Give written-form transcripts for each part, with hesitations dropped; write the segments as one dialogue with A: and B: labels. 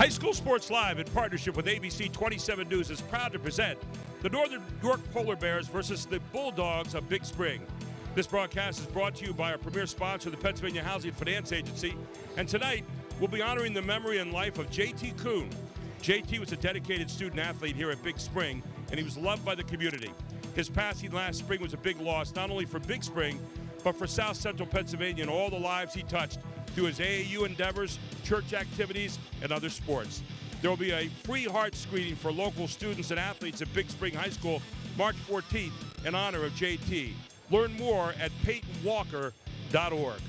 A: High School Sports Live, in partnership with ABC 27 News, is proud to present the Northern York Polar Bears versus the Bulldogs of Big Spring. This broadcast is brought to you by our premier sponsor, the Pennsylvania Housing Finance Agency. And tonight, we'll be honoring the memory and life of J.T. Kuhn. J.T. was a dedicated student-athlete here at Big Spring, and he was loved by the community. His passing last spring was a big loss, not only for Big Spring, but for South Central Pennsylvania and all the lives he touched through his AAU endeavors, church activities, and other sports. There will be a free heart screening for local students and athletes at Big Spring High School March 14th in honor of JT. Learn more at PeytonWalker.org.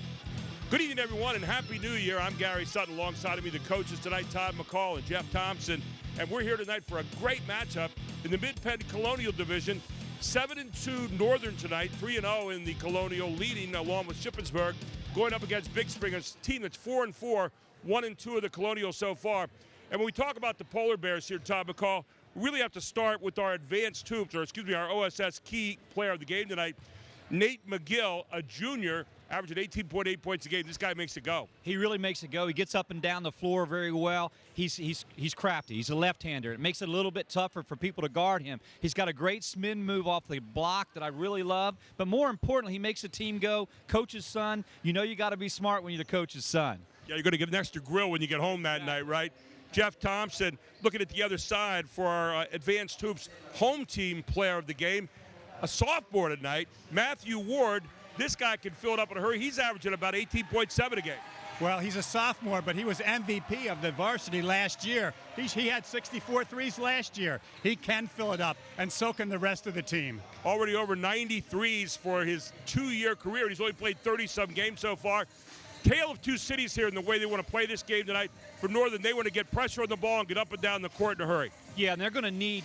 A: Good evening, everyone, and Happy New Year. I'm Gary Sutton. Alongside of me, the coaches tonight, Todd McCall and Jeff Thompson. And we're here tonight for a great matchup in the Mid-Penn Colonial Division. 7-2 Northern tonight, 3-0 in the Colonial, leading along with Shippensburg, going up against Big Spring, a team that's 4-4, 1-2 of the Colonial so far. And when we talk about the Polar Bears here, Todd McCall, we really have to start with our advanced hoops, or excuse me, our OSS key player of the game tonight, Nate McGill, a junior, averaging 18.8 points a game. This guy makes it go.
B: He really makes it go. He gets up and down the floor very well. He's crafty. He's a left-hander. It makes it a little bit tougher for people to guard him. He's got a great spin move off the block that I really love. But more importantly, he makes the team go. Coach's son. You know you got to be smart when you're the coach's son. Yeah,
A: you're going to get an extra grill when you get home that night, right? Jeff Thompson looking at the other side for our advanced hoops home team player of the game. A sophomore tonight, Matthew Ward. This guy can fill it up in a hurry. He's averaging about 18.7 a game.
C: Well, he's a sophomore, but he was MVP of the varsity last year. He had 64 threes last year. He can fill it up, and so can the rest of the team.
A: Already over 90 threes for his two-year career. He's only played 30-some games so far. Tale of two cities here in the way they want to play this game tonight. For Northern, they want to get pressure on the ball and get up and down the court in a hurry.
B: Yeah, and they're going to need,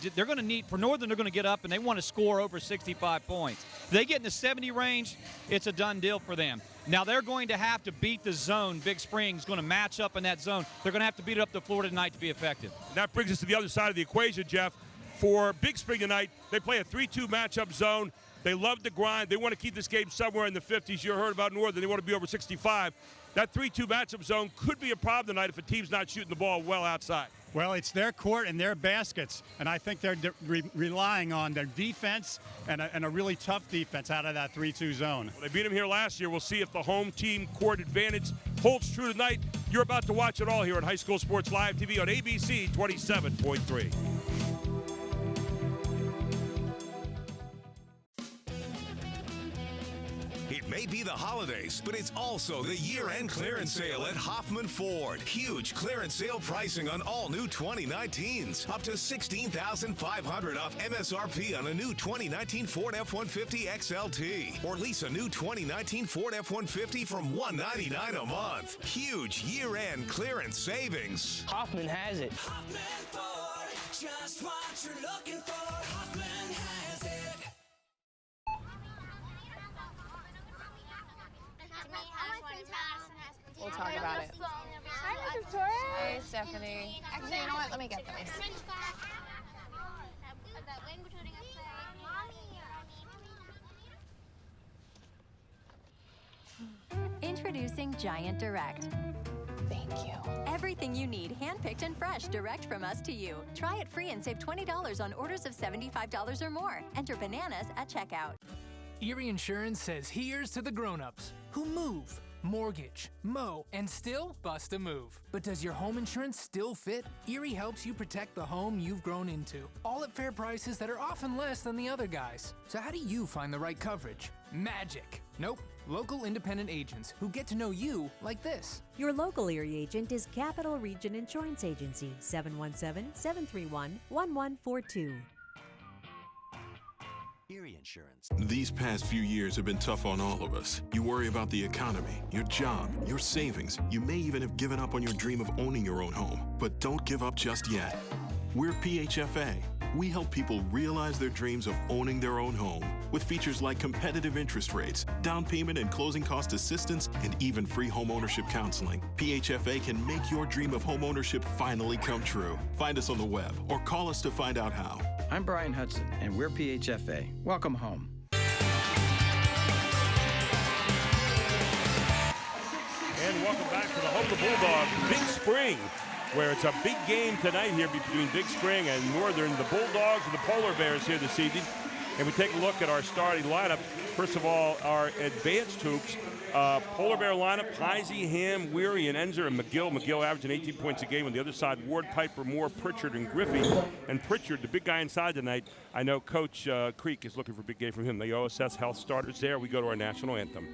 B: for Northern, they're going to get up and they want to score over 65 points. If they get in the 70 range, it's a done deal for them. Now they're going to have to beat the zone. Big Spring's going to match up in that zone. They're going to have to beat it up the floor tonight to be effective.
A: And that brings us to the other side of the equation, Jeff. For Big Spring tonight, they play a 3-2 matchup zone. They love the grind. They want to keep this game somewhere in the 50s. You heard about Northern. They want to be over 65. That 3-2 matchup zone could be a problem tonight if a team's not shooting the ball well outside.
C: Well, it's their court and their baskets, and I think they're relying on their defense and a really tough defense out of that 3-2 zone.
A: Well, they beat them here last year. We'll see if the home team court advantage holds true tonight. You're about to watch it all here on High School Sports Live TV on ABC 27.3.
D: It may be the holidays, but it's also the year-end clearance sale at Hoffman Ford. Huge clearance sale pricing on all new 2019s. Up to $16,500 off MSRP on a new 2019 Ford F-150 XLT. Or lease a new 2019 Ford F-150 from $199 a month. Huge year-end clearance savings.
E: Hoffman has it.
F: Hoffman Ford, just what you're looking for. Hoffman has it.
G: We'll talk about it. Hi, Mrs. Torres. Hey, Stephanie. Actually, you know what? Let me get those.
H: Introducing Giant Direct.
G: Thank you.
H: Everything you need, handpicked and fresh, direct from us to you. Try it free and save $20 on orders of $75 or more. Enter bananas at checkout.
I: Erie Insurance says here's to the grown-ups who move, mortgage, mow, and still bust a move. But does your home insurance still fit? Erie helps you protect the home you've grown into, all at fair prices that are often less than the other guys. So how do you find the right coverage? Magic. Nope. Local independent agents who get to know you like this.
J: Your local Erie agent is Capital Region Insurance Agency, 717-731-1142.
K: Erie Insurance. These past few years have been tough on all of us. You worry about the economy, your job, your savings. You may even have given up on your dream of owning your own home. But don't give up just yet. We're PHFA. We help people realize their dreams of owning their own home with features like competitive interest rates, down payment and closing cost assistance, and even free home ownership counseling. PHFA can make your dream of home ownership finally come true. Find us on the web or call us to find out how.
L: I'm Brian Hudson, and we're PHFA. Welcome home.
A: And welcome back to the home of the Bulldogs, Big Spring. where it's a big game tonight here between BigSpring and Northern, the Bulldogs and the Polar Bears here this evening. And we take a look at our starting lineup. First of all, our advanced hoops. Polar Bear lineup, Heisey, Ham, Weary, and Enzer, and McGill. McGill averaging 18 points a game. On the other side, Ward, Piper, Moore, Pritchard, and Griffey. And Pritchard, the big guy inside tonight. I know Coach Creek is looking for a big game from him. The OSS Health starters there. We go to our national anthem.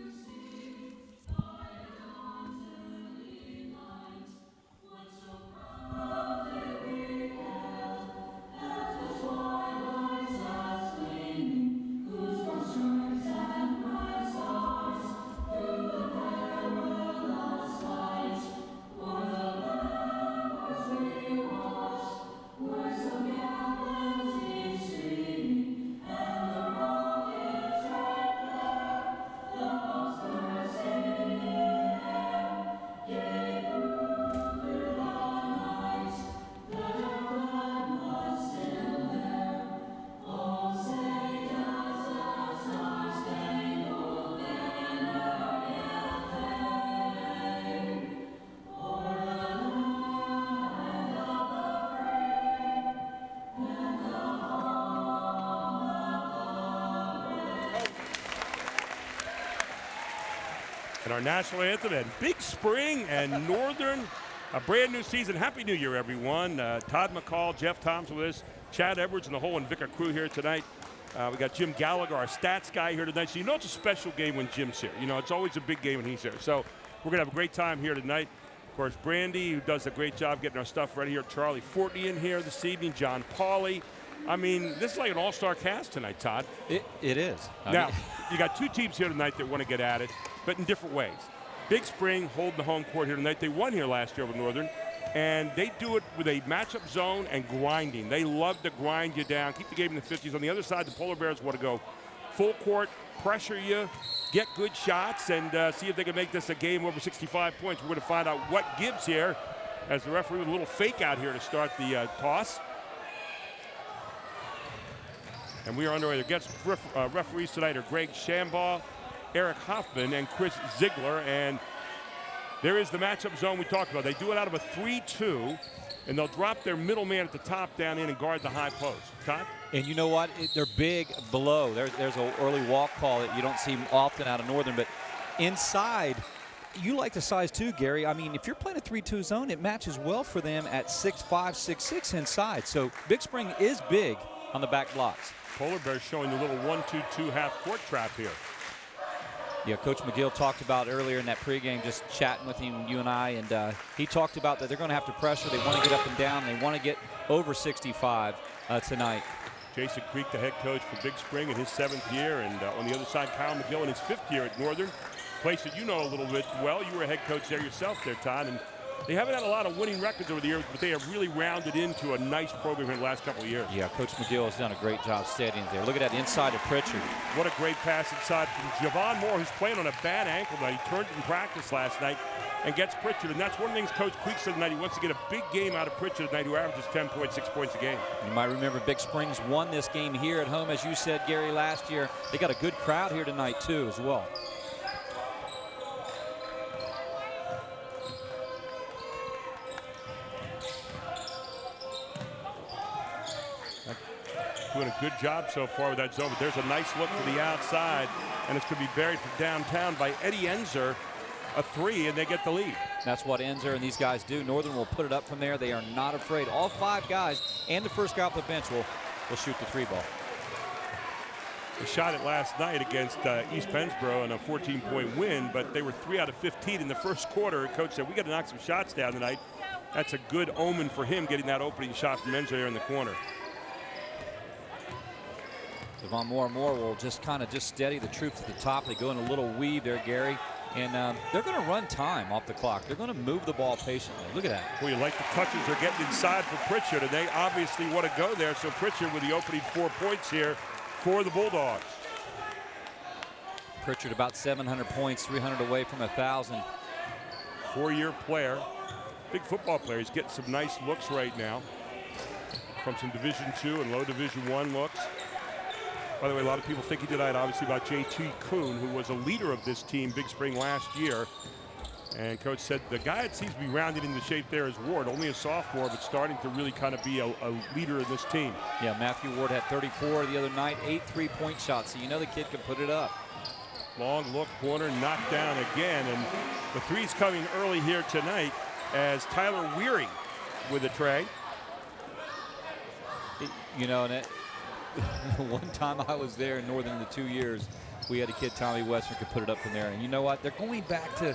A: And our national anthem, and BigSpring and Northern, a brand new season. Happy New Year, everyone. Todd McCall, Jeff Thompson with us, Chad Edwards, and the whole Invicta crew here tonight. We got Jim Gallagher, our stats guy, here tonight. So you know it's a special game when Jim's here. You know, it's always a big game when he's here. So we're going to have a great time here tonight. Of course, Brandy, who does a great job getting our stuff ready here. Charlie Fortney in here this evening. John Pauly. I mean, this is like an all-star cast tonight, Todd.
B: It is.
A: Now, you got two teams here tonight that want to get at it, but in different ways. BigSpring holding the home court here tonight. They won here last year with Northern, and they do it with a matchup zone and grinding. They love to grind you down, keep the game in the 50s. On the other side, the Polar Bears want to go full court, pressure you, get good shots, and see if they can make this a game over 65 points. We're going to find out what gives here as the referee with a little fake out here to start the toss. And we are underway. The guest referees tonight are Greg Shambaugh, Eric Hoffman, and Chris Ziegler. And there is the matchup zone we talked about. They do it out of a 3-2, and they'll drop their middle man at the top down in and guard the high post. Todd?
B: And you know what? They're big below. There's an early walk call that you don't see often out of Northern, but inside, you like the size too, Gary. I mean, if you're playing a 3-2 zone, it matches well for them at 6'5", 6'6" inside. So BigSpring is big on the back blocks.
A: Polar Bears showing the little 1-2-2 half-court trap here.
B: Yeah, Coach McGill talked about earlier in that pregame, just chatting with him, you and I, and he talked about that they're going to have to pressure. They want to get up and down. They want to get over 65 tonight.
A: Jason Creek, the head coach for BigSpring in his 7th year, and on the other side, Kyle McGill in his 5th year at Northern. Place that you know a little bit well. You were a head coach there yourself there, Todd, and they haven't had a lot of winning records over the years, but they have really rounded into a nice program in the last couple of years.
B: Yeah, Coach McGill has done a great job steadying there. Look at that inside of Pritchard.
A: What a great pass inside from Javon Moore, who's playing on a bad ankle now. He turned in practice last night and gets Pritchard, and that's one of the things Coach Creek said tonight. He wants to get a big game out of Pritchard tonight, who averages 10.6 points a game.
B: You might remember BigSpring's won this game here at home, as you said, Gary, last year. They got a good crowd here tonight, too, as well.
A: Doing a good job so far with that zone, but there's a nice look to the outside, and it's going to be buried from downtown by Eddie Enzer, a 3, and they get the lead.
B: That's what Enzer and these guys do. Northern will put it up from there. They are not afraid. All 5 guys and the first guy off the bench will shoot the 3 ball.
A: They shot it last night against East Pennsboro in a 14-point win, but they were 3 out of 15 in the first quarter. Coach said, we got to knock some shots down tonight. That's a good omen for him, getting that opening shot from Enzer there in the corner.
B: Javon Moore will just kind of steady the troops at the top. They go in a little weave there, Gary, and they're going to run time off the clock. They're going to move the ball patiently. Look at that.
A: Well, you like the touches they're getting inside for Pritchard, and they obviously want to go there. So Pritchard with the opening 4 points here for the Bulldogs.
B: Pritchard about 700 points, 300 away from 1,000.
A: 4-year player, big football player. He's getting some nice looks right now from some Division II and low Division I looks. By the way, a lot of people thinking tonight, obviously, about J.T. Kuhn, who was a leader of this team, BigSpring, last year. And Coach said the guy that seems to be rounded into shape there is Ward, only a sophomore, but starting to really kind of be a leader in this team.
B: Yeah, Matthew Ward had 34 the other night, 8 3-point shots, so you know the kid can put it up.
A: Long look, corner, knocked down again, and the three's coming early here tonight as Tyler Weary with a tray.
B: You know, and one time I was there in Northern the 2 years, we had a kid, Tommy Western, could put it up from there. And you know what? They're going back to,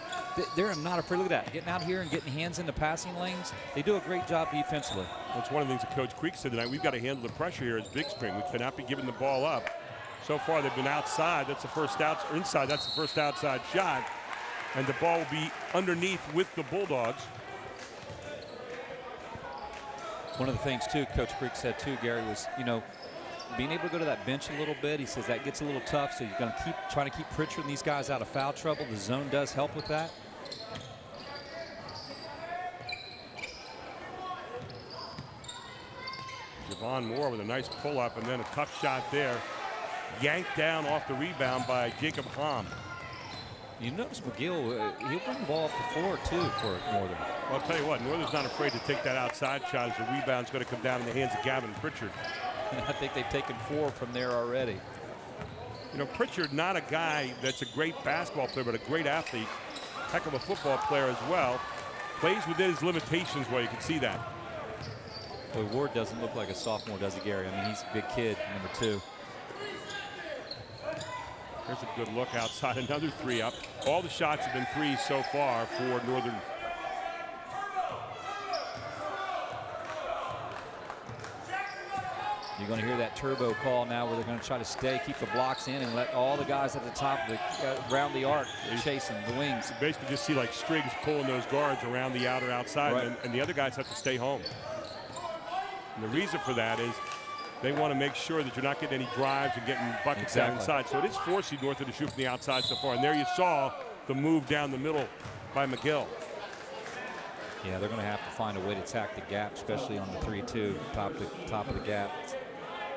B: they're not afraid. Look at that. Getting out here and getting hands in the passing lanes. They do a great job defensively.
A: That's one of the things that Coach Creek said tonight. We've got to handle the pressure here as BigSpring. We cannot be giving the ball up. So far, they've been outside. That's the first or inside. That's the first outside shot. And the ball will be underneath with the Bulldogs.
B: One of the things, too, Coach Creek said, too, Gary, was, you know, being able to go to that bench a little bit. He says that gets a little tough, so you're going to trying to keep Pritchard and these guys out of foul trouble. The zone does help with that.
A: Javon Moore with a nice pull-up and then a tough shot there. Yanked down off the rebound by Jacob Hom.
B: You notice McGill, he'll bring the ball up the floor, too, for Northern.
A: Well, I'll tell you what, Northern's not afraid to take that outside shot as the rebound's going to come down in the hands of Gavin Pritchard.
B: And I think they've taken 4 from there already.
A: You know, Pritchard, not a guy that's a great basketball player, but a great athlete. Heck of a football player as well. Plays within his limitations, well, you can see that.
B: Boy, Ward doesn't look like a sophomore, does he, Gary? I mean, he's a big kid, number 2.
A: There's a good look outside, another 3 up. All the shots have been 3s so far for Northern.
B: You're going to hear that turbo call now where they're going to try to keep the blocks in and let all the guys at the top around the arc chasing the wings.
A: You basically just see like Striggs pulling those guards around the outer outside,
B: right.
A: and the other guys have to stay home. And the reason for that is they want to make sure that you're not getting any drives and getting buckets down inside. So it is forcing Northern to shoot from the outside so far. And there you saw the move down the middle by McGill.
B: Yeah, they're going to have to find a way to attack the gap, especially on the 3-2, top of the gap.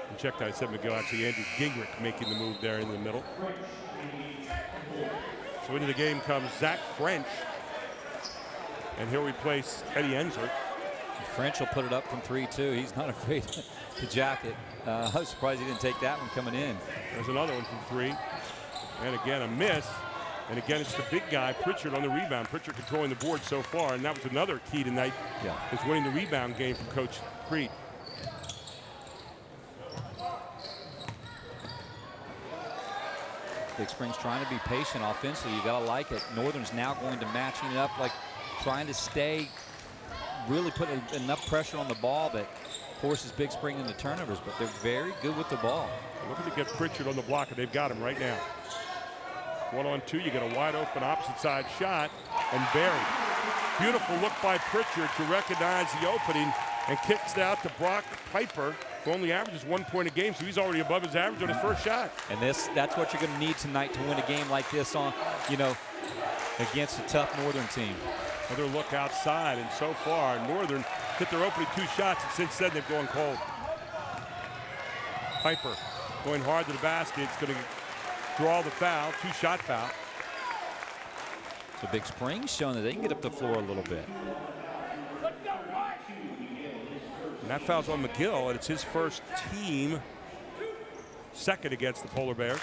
A: And check that, I said McGill, actually Andrew Gingrich making the move there in the middle. So into the game comes Zach French. And here we place Eddie Enzer.
B: French will put it up from 3-2. He's not afraid to jack it. I was surprised he didn't take that one coming in.
A: There's another one from 3. And again, a miss. And again, it's the big guy, Pritchard, on the rebound. Pritchard controlling the board so far. And that was another key tonight, is winning the rebound game from Coach Creed.
B: BigSpring's trying to be patient offensively. You got to like it. Northern's now going to matching it up, like trying to stay, really put enough pressure on the ball that forces BigSpring into turnovers, but they're very good with the ball.
A: Looking to get Pritchard on the block, and they've got him right now. 1-on-2, you get a wide open opposite side shot, and buried. Beautiful look by Pritchard to recognize the opening and kicks it out to Brock Piper, who only averages 1 point a game, so he's already above his average on his first shot.
B: And that's what you're going to need tonight to win a game like this against a tough Northern team.
A: Another look outside, and so far Northern hit their opening 2 shots, and since then they've gone cold. Piper going hard to the basket. It's going to draw the foul, 2-shot foul.
B: So BigSpring's showing that they can get up the floor a little bit.
A: And that foul's on McGill, and it's his first team second against the Polar Bears.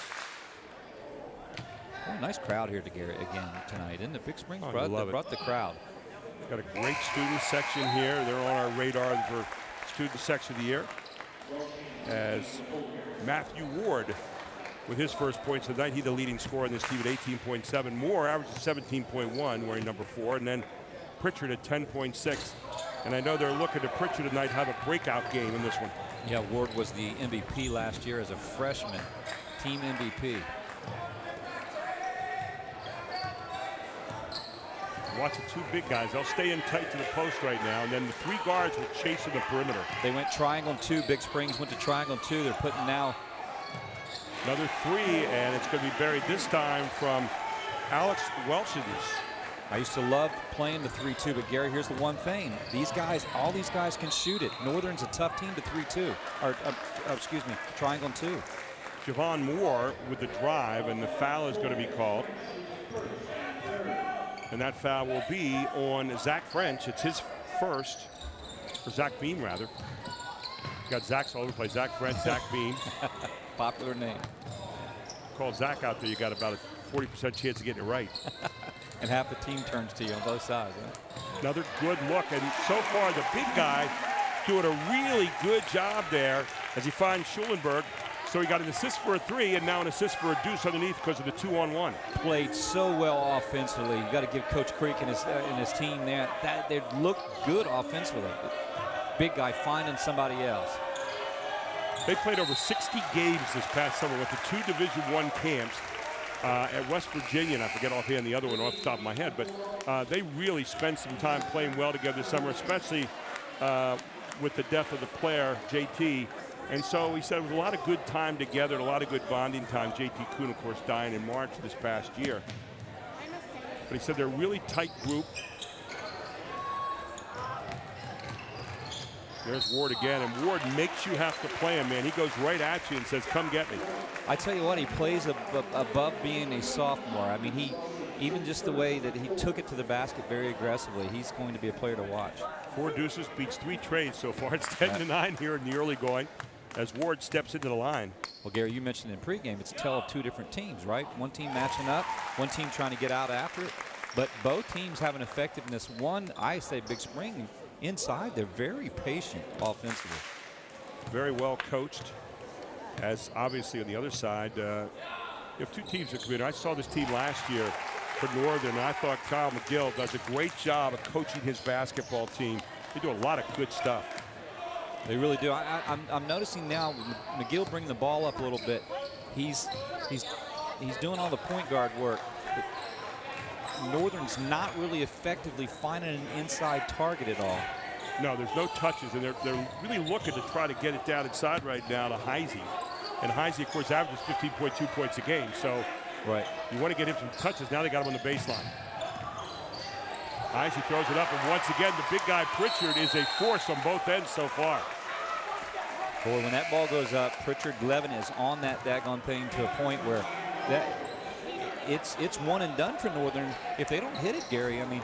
B: Oh, nice crowd here again tonight, isn't it? BigSpring's brought the crowd.
A: Got a great student section here. They're on our radar for student section of the year. As Matthew Ward with his first points tonight, he's the leading scorer in this team at 18.7. Moore averages 17.1, wearing number 4, and then Pritchard at 10.6. And I know they're looking to Pritchard tonight have a breakout game in this one.
B: Yeah, Ward was the MVP last year as a freshman, team MVP.
A: Watch the 2 big guys. They'll stay in tight to the post right now, and then the 3 guards will chase in the perimeter.
B: They went triangle 2. BigSprings went to triangle 2. They're putting now
A: another 3, and it's going to be buried this time from Alex Welshins.
B: I used to love playing the 3-2, but Gary, here's the one thing. All these guys can shoot it. Northern's a tough team to 3-2, triangle 2.
A: Javon Moore with the drive, and the foul is going to be called. And that foul will be on Zach French. It's his first, or Zach Beam, rather. Got Zach's all over the place. Zach French, Zach Beam.
B: Popular name.
A: Call Zach out there, you got about a 40% chance of getting it right.
B: And half the team turns to you on both sides. Huh?
A: Another good look, and so far the big guy doing a really good job there as he finds Schulenberg. So he got an assist for a 3 and now an assist for a deuce underneath because of the 2-on-1.
B: Played so well offensively. You got to give Coach Creek and his team there. They look good offensively. Big guy finding somebody else.
A: They played over 60 games this past summer with the 2 Division I camps at West Virginia, and I forget offhand the other one off the top of my head, but they really spent some time playing well together this summer, especially with the death of the player, JT. And so he said it was a lot of good time together and a lot of good bonding time. JT Kuhn, of course, dying in March this past year. But he said they're a really tight group. There's Ward again, and Ward makes you have to play him, man. He goes right at you and says, come get me.
B: I tell you what, he plays above being a sophomore. I mean, even just the way that he took it to the basket very aggressively, he's going to be a player to watch.
A: 4 deuces, beats 3 trades so far. It's 10-9 here in the early going as Ward steps into the line.
B: Well, Gary, you mentioned in pregame, it's a tale of 2 different teams, right? One team matching up, one team trying to get out after it. But both teams have an effectiveness. One, I say Big Spring, inside, they're very patient offensively.
A: Very well coached. As obviously on the other side, you have 2 teams that come in. I saw this team last year for Northern, and I thought Kyle McGill does a great job of coaching his basketball team. They do a lot of good stuff.
B: They really do. I'm noticing now McGill bringing the ball up a little bit. He's doing all the point guard work. Northern's not really effectively finding an inside target at all.
A: No, there's no touches, and they're really looking to try to get it down inside right now to Heisey. And Heisey, of course, averages 15.2 points a game. So
B: right,
A: you want to get him some touches. Now they got him on the baseline. Heisey throws it up, and once again, the big guy Pritchard is a force on both ends so far.
B: Boy, when that ball goes up, Pritchard Levin is on that daggone thing to a point where it's one and done for Northern if they don't hit it, Gary. I mean.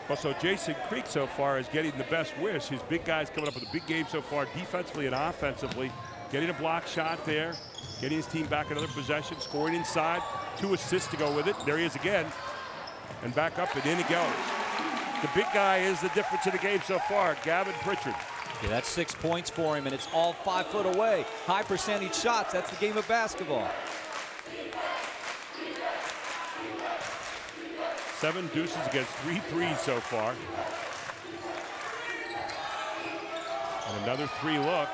A: Well, so Jason Creek so far is getting the best wish. His big guys coming up with a big game so far, defensively and offensively. Getting a block shot there, getting his team back another possession, scoring inside, 2 assists to go with it. There he is again. And back up and in it goes. The big guy is the difference in the game so far, Gavin Pritchard.
B: Yeah, that's 6 points for him, and it's all 5 foot away. High percentage shots, that's the game of basketball.
A: 7 deuces against 3 threes so far. And another 3 look.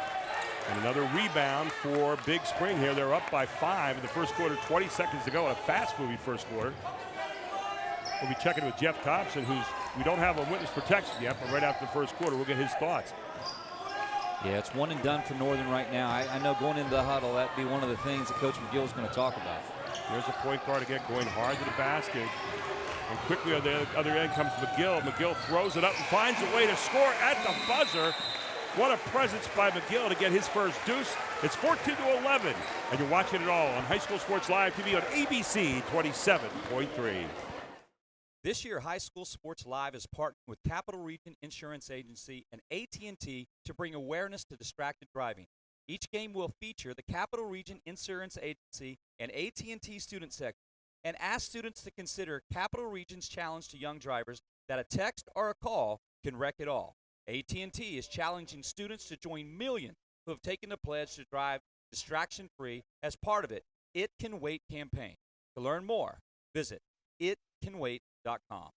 A: And another rebound for Big Spring here. They're up by 5 in the first quarter, 20 seconds to go. A fast-moving first quarter. We'll be checking with Jeff Thompson, we don't have a witness protection yet, but right after the first quarter, we'll get his thoughts.
B: Yeah, it's one and done for Northern right now. I know going into the huddle, that'd be one of the things that Coach McGill is going to talk about.
A: There's a point guard again going hard to the basket. And quickly on the other end comes McGill. McGill throws it up and finds a way to score at the buzzer. What a presence by McGill to get his first deuce. It's 14-11, and you're watching it all on High School Sports Live TV on ABC 27.3.
B: This year, High School Sports Live is partnering with Capital Region Insurance Agency and AT&T to bring awareness to distracted driving. Each game will feature the Capital Region Insurance Agency and AT&T student section and ask students to consider Capital Region's challenge to young drivers that a text or a call can wreck it all. AT&T is challenging students to join millions who have taken the pledge to drive distraction-free as part of It Can Wait campaign. To learn more, visit itcanwait.com.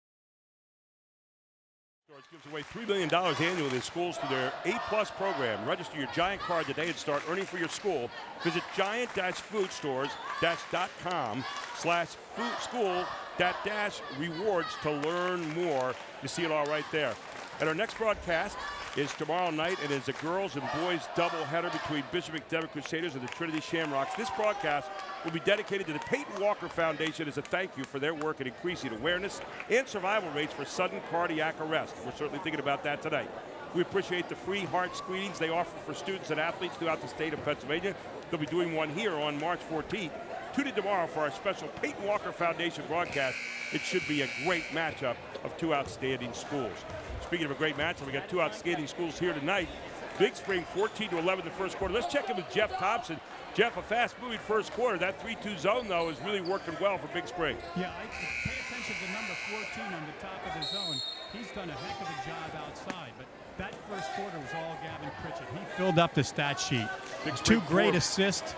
A: Gives away $3 million annually to schools through their A-Plus program. Register your Giant card today and start earning for your school. Visit giant-foodstores-.com/school-rewards to learn more. You see it all right there. And our next broadcast is tomorrow night, and it's a girls and boys doubleheader between Bishop McDevitt Crusaders and the Trinity Shamrocks. This broadcast will be dedicated to the Peyton Walker Foundation as a thank you for their work in increasing awareness and survival rates for sudden cardiac arrest. We're certainly thinking about that tonight. We appreciate the free heart screenings they offer for students and athletes throughout the state of Pennsylvania. They'll be doing one here on March 14th. Tune in tomorrow for our special Peyton Walker Foundation broadcast. It should be a great matchup of two outstanding schools. Speaking of a great matchup, we got two outstanding schools here tonight. BigSpring 14-11 the first quarter. Let's check in with Jeff Thompson. Jeff, a fast-moving first quarter. That 3-2 zone, though, is really working well for BigSpring.
C: Yeah, pay attention to number 14 on the top of the zone. He's done a heck of a job outside, but that first quarter was all Gavin Pritchett. He filled up the stat sheet. Two great assists,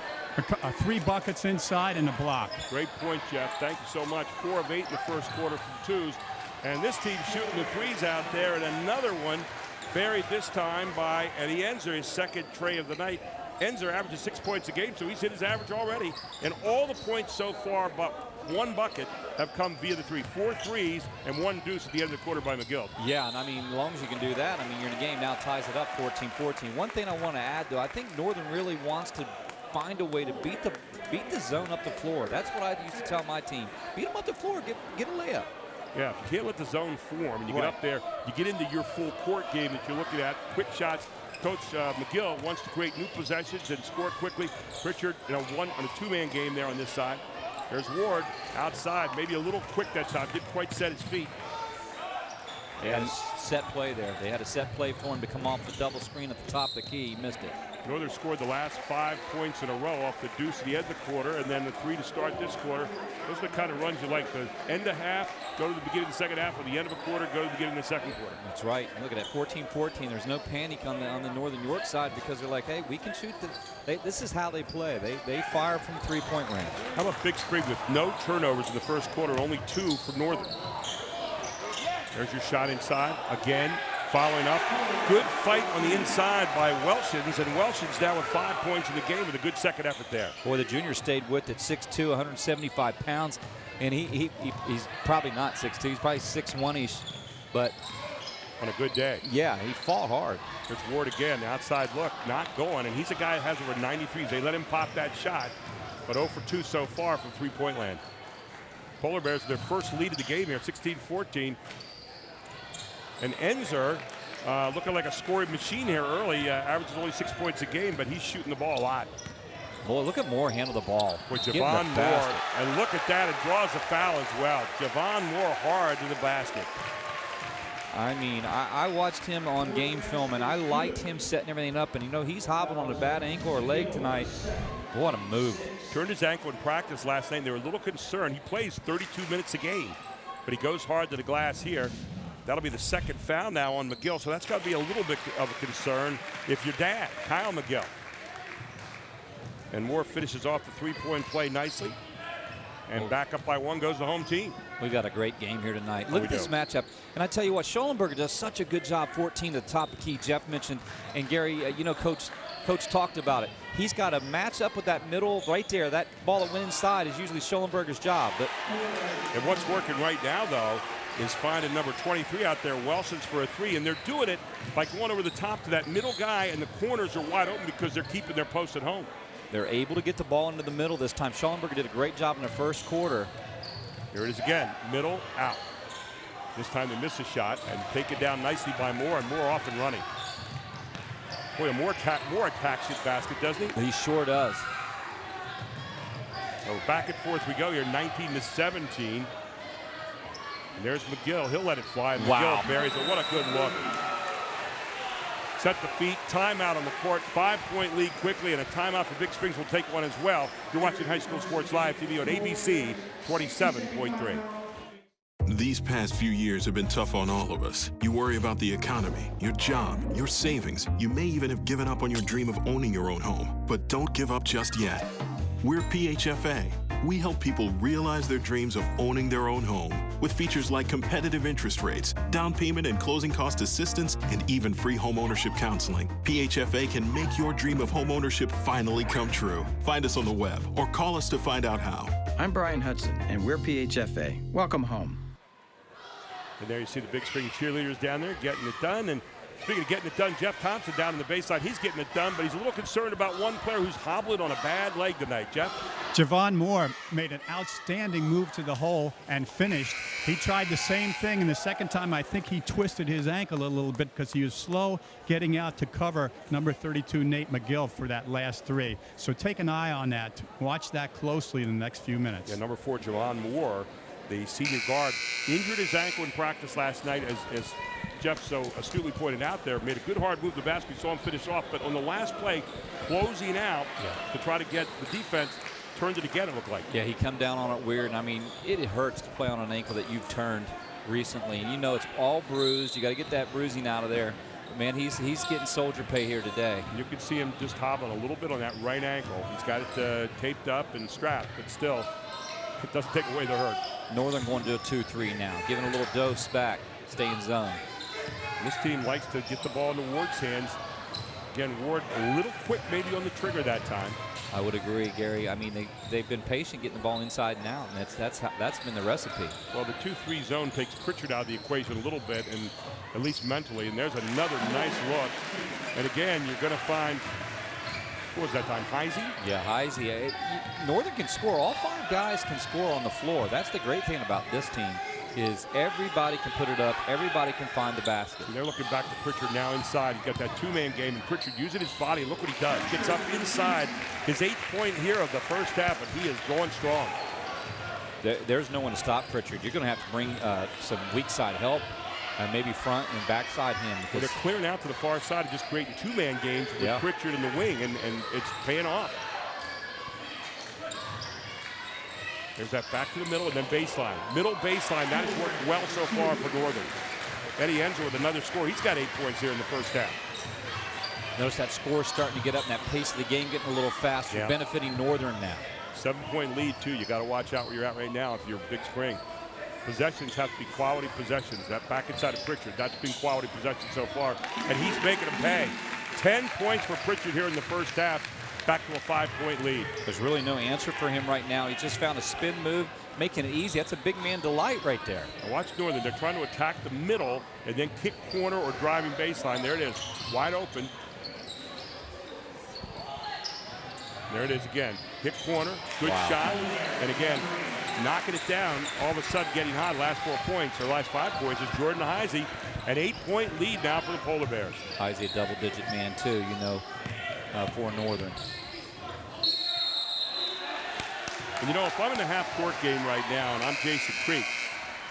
C: 3 buckets inside, and a block.
A: Great point, Jeff. Thank you so much. 4 of 8 in the first quarter from twos. And this team shooting the threes out there, and another one buried this time by Eddie Enzer, his second tray of the night. Enzer averages 6 points a game, so he's hit his average already. And all the points so far but 1 bucket have come via the 3. 4 threes and 1 deuce at the end of the quarter by McGill.
B: Yeah, and I mean, as long as you can do that, I mean, you're in a game now, ties it up 14-14. One thing I want to add, though, I think Northern really wants to find a way to beat the zone up the floor. That's what I used to tell my team. Beat them up the floor, get a layup.
A: Yeah, if you can't let the zone form and you get up there, you get into your full court game that you're looking at, quick shots. Coach McGill wants to create new possessions and score quickly. Pritchard, on a 2-man game there on this side. There's Ward outside, maybe a little quick that time, didn't quite set his feet.
B: They had a set play there. They had a set play for him to come off the double screen at the top of the key. He missed it.
A: Northern scored the last 5 points in a row off the deuce at the end of the quarter, and then the 3 to start this quarter. Those are the kind of runs you like. The end of half, go to the beginning of the second half, or the end of a quarter, go to the beginning of the second quarter.
B: That's right. Look at that, 14-14. There's no panic on the Northern York side because they're like, hey, we can shoot. This is how they play. They fire from 3-point range.
A: How about BigSpring with no turnovers in the first quarter, only 2 for Northern. There's your shot inside. Again, following up. Good fight on the inside by Welshins, and Welshins now with 5 points in the game with a good second effort there.
B: Boy, the junior stayed with it, 6'2", 175 pounds, and he's probably not 6'2", he's probably 6'1"-ish, but
A: on a good day.
B: Yeah, he fought hard.
A: There's Ward again, the outside look, not going, and he's a guy that has over 93s. They let him pop that shot, but 0 for 2 so far from 3-point land. Polar Bears their first lead of the game here, 16-14. And Enzer looking like a scoring machine here early. Averages only 6 points a game, but he's shooting the ball a lot.
B: Boy, look at Moore handle the ball.
A: With Javon Moore, and look at that, it draws a foul as well. Javon Moore hard to the basket.
B: I mean, I watched him on game film, and I liked him setting everything up. And, he's hobbling on a bad ankle or leg tonight. What a move.
A: Turned his ankle in practice last night. They were a little concerned. He plays 32 minutes a game, but he goes hard to the glass here. That'll be the second foul now on McGill, so that's got to be a little bit of a concern if your dad, Kyle McGill. And Moore finishes off the 3-point play nicely. And back up by 1 goes the home team.
B: We've got a great game here tonight. Look at this matchup. And I tell you what, Schollenberger does such a good job, 14 at the top of the key. Jeff mentioned, and Gary, Coach talked about it. He's got to match up with that middle right there. That ball that went inside is usually Schollenberger's job.
A: And what's working right now, though, is finding number 23 out there, Welsons, for a 3, and they're doing it by going over the top to that middle guy, and the corners are wide open because they're keeping their post at home.
B: They're able to get the ball into the middle this time. Schollenberger did a great job in the first quarter.
A: Here it is again, middle out. This time they miss a shot and take it down nicely by Moore, and Moore off and running. Boy, Moore attacks his basket, doesn't he?
B: He sure does.
A: So back and forth we go here, 19-17. And there's McGill. He'll let it fly. And McGill buries it. What a good look. Set the feet. Timeout on the court. 5-point lead quickly, and a timeout for BigSprings will take one as well. You're watching High School Sports Live TV on ABC 27.3.
K: These past few years have been tough on all of us. You worry about the economy, your job, your savings. You may even have given up on your dream of owning your own home. But don't give up just yet. We're PHFA. We help people realize their dreams of owning their own home with features like competitive interest rates, down payment and closing cost assistance, and even free home ownership counseling. PHFA can make your dream of home ownership finally come true. Find us on the web or call us to find out how.
L: I'm Brian Hudson, and we're PHFA. Welcome home.
A: And there you see the BigSpring cheerleaders down there getting it done. And Speaking of getting it done, Jeff Thompson down in the baseline. He's getting it done, but he's a little concerned about one player who's hobbling on a bad leg tonight. Jeff?
C: Javon Moore made an outstanding move to the hole and finished. He tried the same thing, and the second time I think he twisted his ankle a little bit because he was slow getting out to cover number 32 Nate McGill for that last three. So take an eye on that. Watch that closely in the next few minutes.
A: Yeah, number 4, Javon Moore, the senior guard, injured his ankle in practice last night, as Jeff so astutely pointed out there. Made a good hard move to the basket. We saw him finish off, but on the last play, closing out to try to get the defense, turned it again, it looked like.
B: Yeah, he come down on it weird, and I mean, it hurts to play on an ankle that you've turned recently, and you know it's all bruised. You got to get that bruising out of there. But man, he's getting soldier pay here today.
A: You can see him just hobbling a little bit on that right ankle. He's got it taped up and strapped, but still, it doesn't take away the hurt.
B: Northern going to do a 2-3 now, giving a little dose back, stay in zone.
A: This team likes to get the ball into Ward's hands. Again, Ward a little quick maybe on the trigger that time.
B: I would agree, Gary. I mean, they've been patient getting the ball inside and out, and that's been the recipe.
A: Well, the 2-3 zone takes Pritchard out of the equation a little bit, and at least mentally. And there's another nice look. And again, you're going to find, what was that time, Heisey?
B: Yeah, Heisey. Northern can score. All 5 guys can score on the floor. That's the great thing about this team, is everybody can put it up. Everybody can find the basket.
A: And they're looking back to Pritchard now inside. He's got that 2-man game, and Pritchard using his body. Look what he does. Gets up inside. His 8th point here of the first half, and he is going strong.
B: There's no one to stop Pritchard. You're going to have to bring some weak side help, maybe front and backside him.
A: Well, they're clearing out to the far side and just creating 2-man games with Pritchard in the wing, and it's paying off. There's that back to the middle and then baseline. Middle baseline, that has worked well so far for Northern. Eddie Enzer with another score. He's got 8 points here in the first half.
B: Notice that score starting to get up and that pace of the game getting a little faster, benefiting Northern now.
A: 7-point lead, too. You got to watch out where you're at right now if you're Big Spring. Possessions have to be quality possessions. That back inside of Pritchard, that's been quality possession so far, and he's making them pay. 10 points for Pritchard here in the first half. Back to a 5-point lead.
B: There's really no answer for him right now. He just found a spin move, making it easy. That's a big man delight right there.
A: Now watch Northern. They're trying to attack the middle and then kick corner or driving baseline. There it is, wide open. There it is again. Hit corner, good shot, and again, knocking it down. All of a sudden getting hot. Last 4 points, or last 5 points is Jordan Heisey. An 8-point lead now for the Polar Bears.
B: Heisey a double-digit man too, you know. For Northern.
A: And you know, if I'm in a half-court game right now and I'm Jason Creek,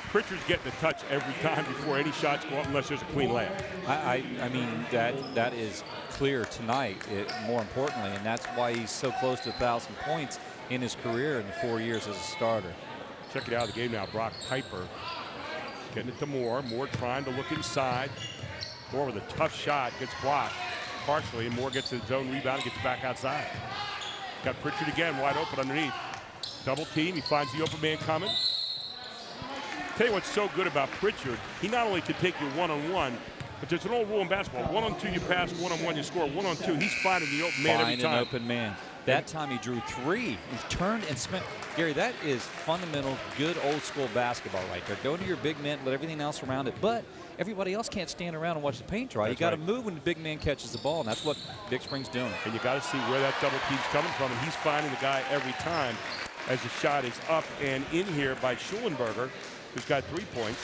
A: Pritchard's getting a touch every time before any shots go up unless there's a clean layup.
B: I mean, that is clear tonight, more importantly, and that's why he's so close to 1,000 points in his career in the 4 years as a starter.
A: Check it out of the game now. Brock Piper getting it to Moore. Moore trying to look inside. Moore with a tough shot, gets blocked partially, and Moore gets his own rebound and gets back outside. Got Pritchard again wide open underneath. Double team, he finds the open man coming. Tell you what's so good about Pritchard, he not only can take you one-on-one, but there's an old rule in basketball. 1-on-2 you pass, 1-on-1 you score. 1-on-2, he's finding the open man every time.
B: Find an open man. That time he drew 3. He turned and spent. Gary, that is fundamental, good old school basketball right there. Go to your big man, let everything else around it. But everybody else can't stand around and watch the paint dry. You got to move when the big man catches the ball, and that's what Big Spring's doing.
A: And you got to see where that double team's coming from, and he's finding the guy every time as the shot is up and in here by Schulenberger, who's got 3 points.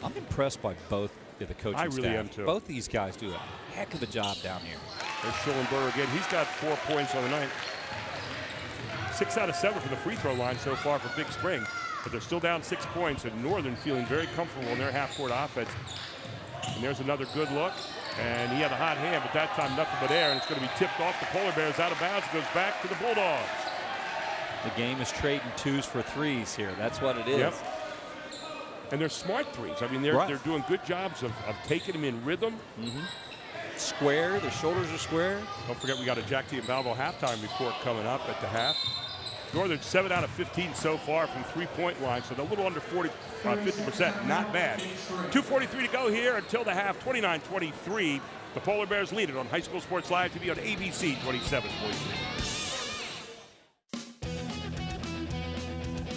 B: I'm impressed by both of the coaching staff.
A: I really am too.
B: Both these guys do a heck of a job down here.
A: There's Schulenberger again. He's got 4 points on the night. 6 out of 7 from the free throw line so far for Big Spring. But they're still down 6 points, and Northern feeling very comfortable in their half-court offense. And there's another good look, and he had a hot hand, but that time nothing but air, and it's going to be tipped off the Polar Bears out of bounds. It goes back to the Bulldogs.
B: The game is trading 2s for 3s here. That's what it is.
A: Yep. And they're smart 3s. I mean, they're doing good jobs of taking them in rhythm.
B: Square, their shoulders are square.
A: Don't forget we got a Jack T. and Valvo halftime report coming up at the half. Northern 7 out of 15 so far from three-point line, so they're a little under 50%. Not bad. 2:43 to go here until the half. 29-23. The Polar Bears lead it on High School Sports Live TV on ABC 27.3.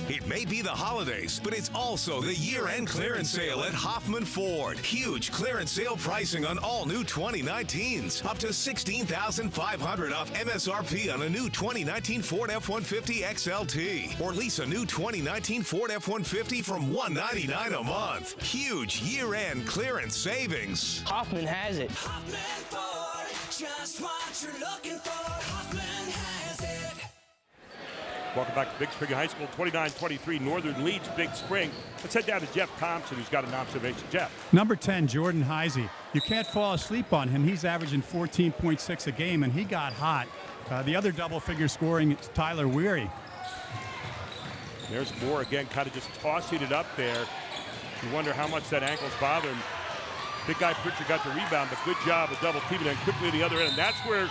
D: It May be the holidays, but it's also the year-end clearance sale at Hoffman Ford. Huge clearance sale pricing on all new 2019s. Up to $16,500 off MSRP on a new 2019 Ford F-150 XLT. Or lease a new 2019 Ford F-150 from $199 a month. Huge year-end clearance savings.
E: Hoffman has it.
F: Hoffman Ford, just what you're looking for. Hoffman has it.
A: Welcome back to Big Spring High School. 29-23, Northern leads Big Spring. Let's head down to Jeff Thompson, who's got an observation. Jeff.
C: Number 10, Jordan Heisey. You can't fall asleep on him. He's averaging 14.6 a game, and he got hot. The other double-figure scoring is Tyler Weary.
A: There's Moore again, kind of just tossing it up there. You wonder how much that ankle's bothering. Big guy Pritchard got the rebound, but good job of double teaming and quickly to the other end. And that's where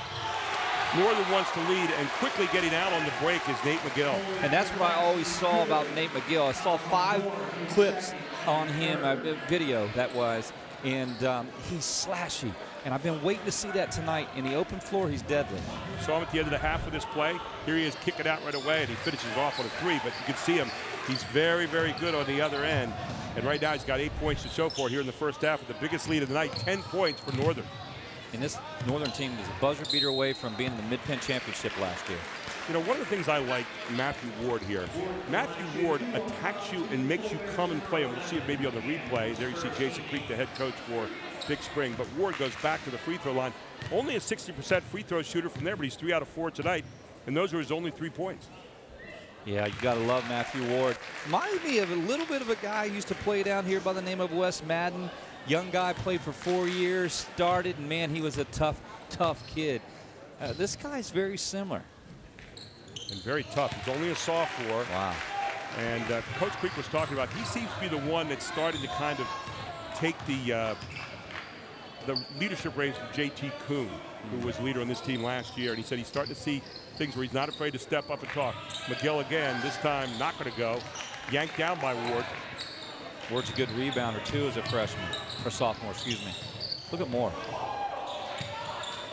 A: Northern wants to lead, and quickly getting out on the break is Nate McGill.
B: And that's what I always saw about Nate McGill. I saw 5 clips on him, video that was, and he's slashy. And I've been waiting to see that tonight. In the open floor, he's deadly.
A: Saw him at the end of the half of this play. Here he is, kick it out right away, and he finishes off on a 3. But you can see him. He's very, very good on the other end. And right now he's got 8 points to show for it here in the first half with the biggest lead of the night, 10 points for Northern.
B: And this Northern team is a buzzer beater away from being in the Mid-Penn Championship last year.
A: You know, one of the things I like Matthew Ward here, Matthew Ward attacks you and makes you come and play. And we'll see it maybe on the replay. There you see Jason Creek, the head coach for Big Spring. But Ward goes back to the free throw line. Only a 60% free throw shooter from there, but he's 3 out of 4 tonight. And those are his only 3 points.
B: Yeah, you got to love Matthew Ward. Reminds me of a little bit of a guy who used to play down here by the name of Wes Madden. Young guy, played for 4 years, started, and man, he was a tough kid. This guy's very similar.
A: And very tough. He's only a sophomore.
B: Wow.
A: And Coach Creek was talking about, he seems to be the one that's starting to kind of take the leadership reins from J.T. Kuhn, who was leader on this team last year. And he said he's starting to see things where he's not afraid to step up and talk. McGill again, this time not going to go. Yanked down by Ward.
B: Ward's a good rebounder, too, as a freshman, or sophomore, excuse me. Look at Moore.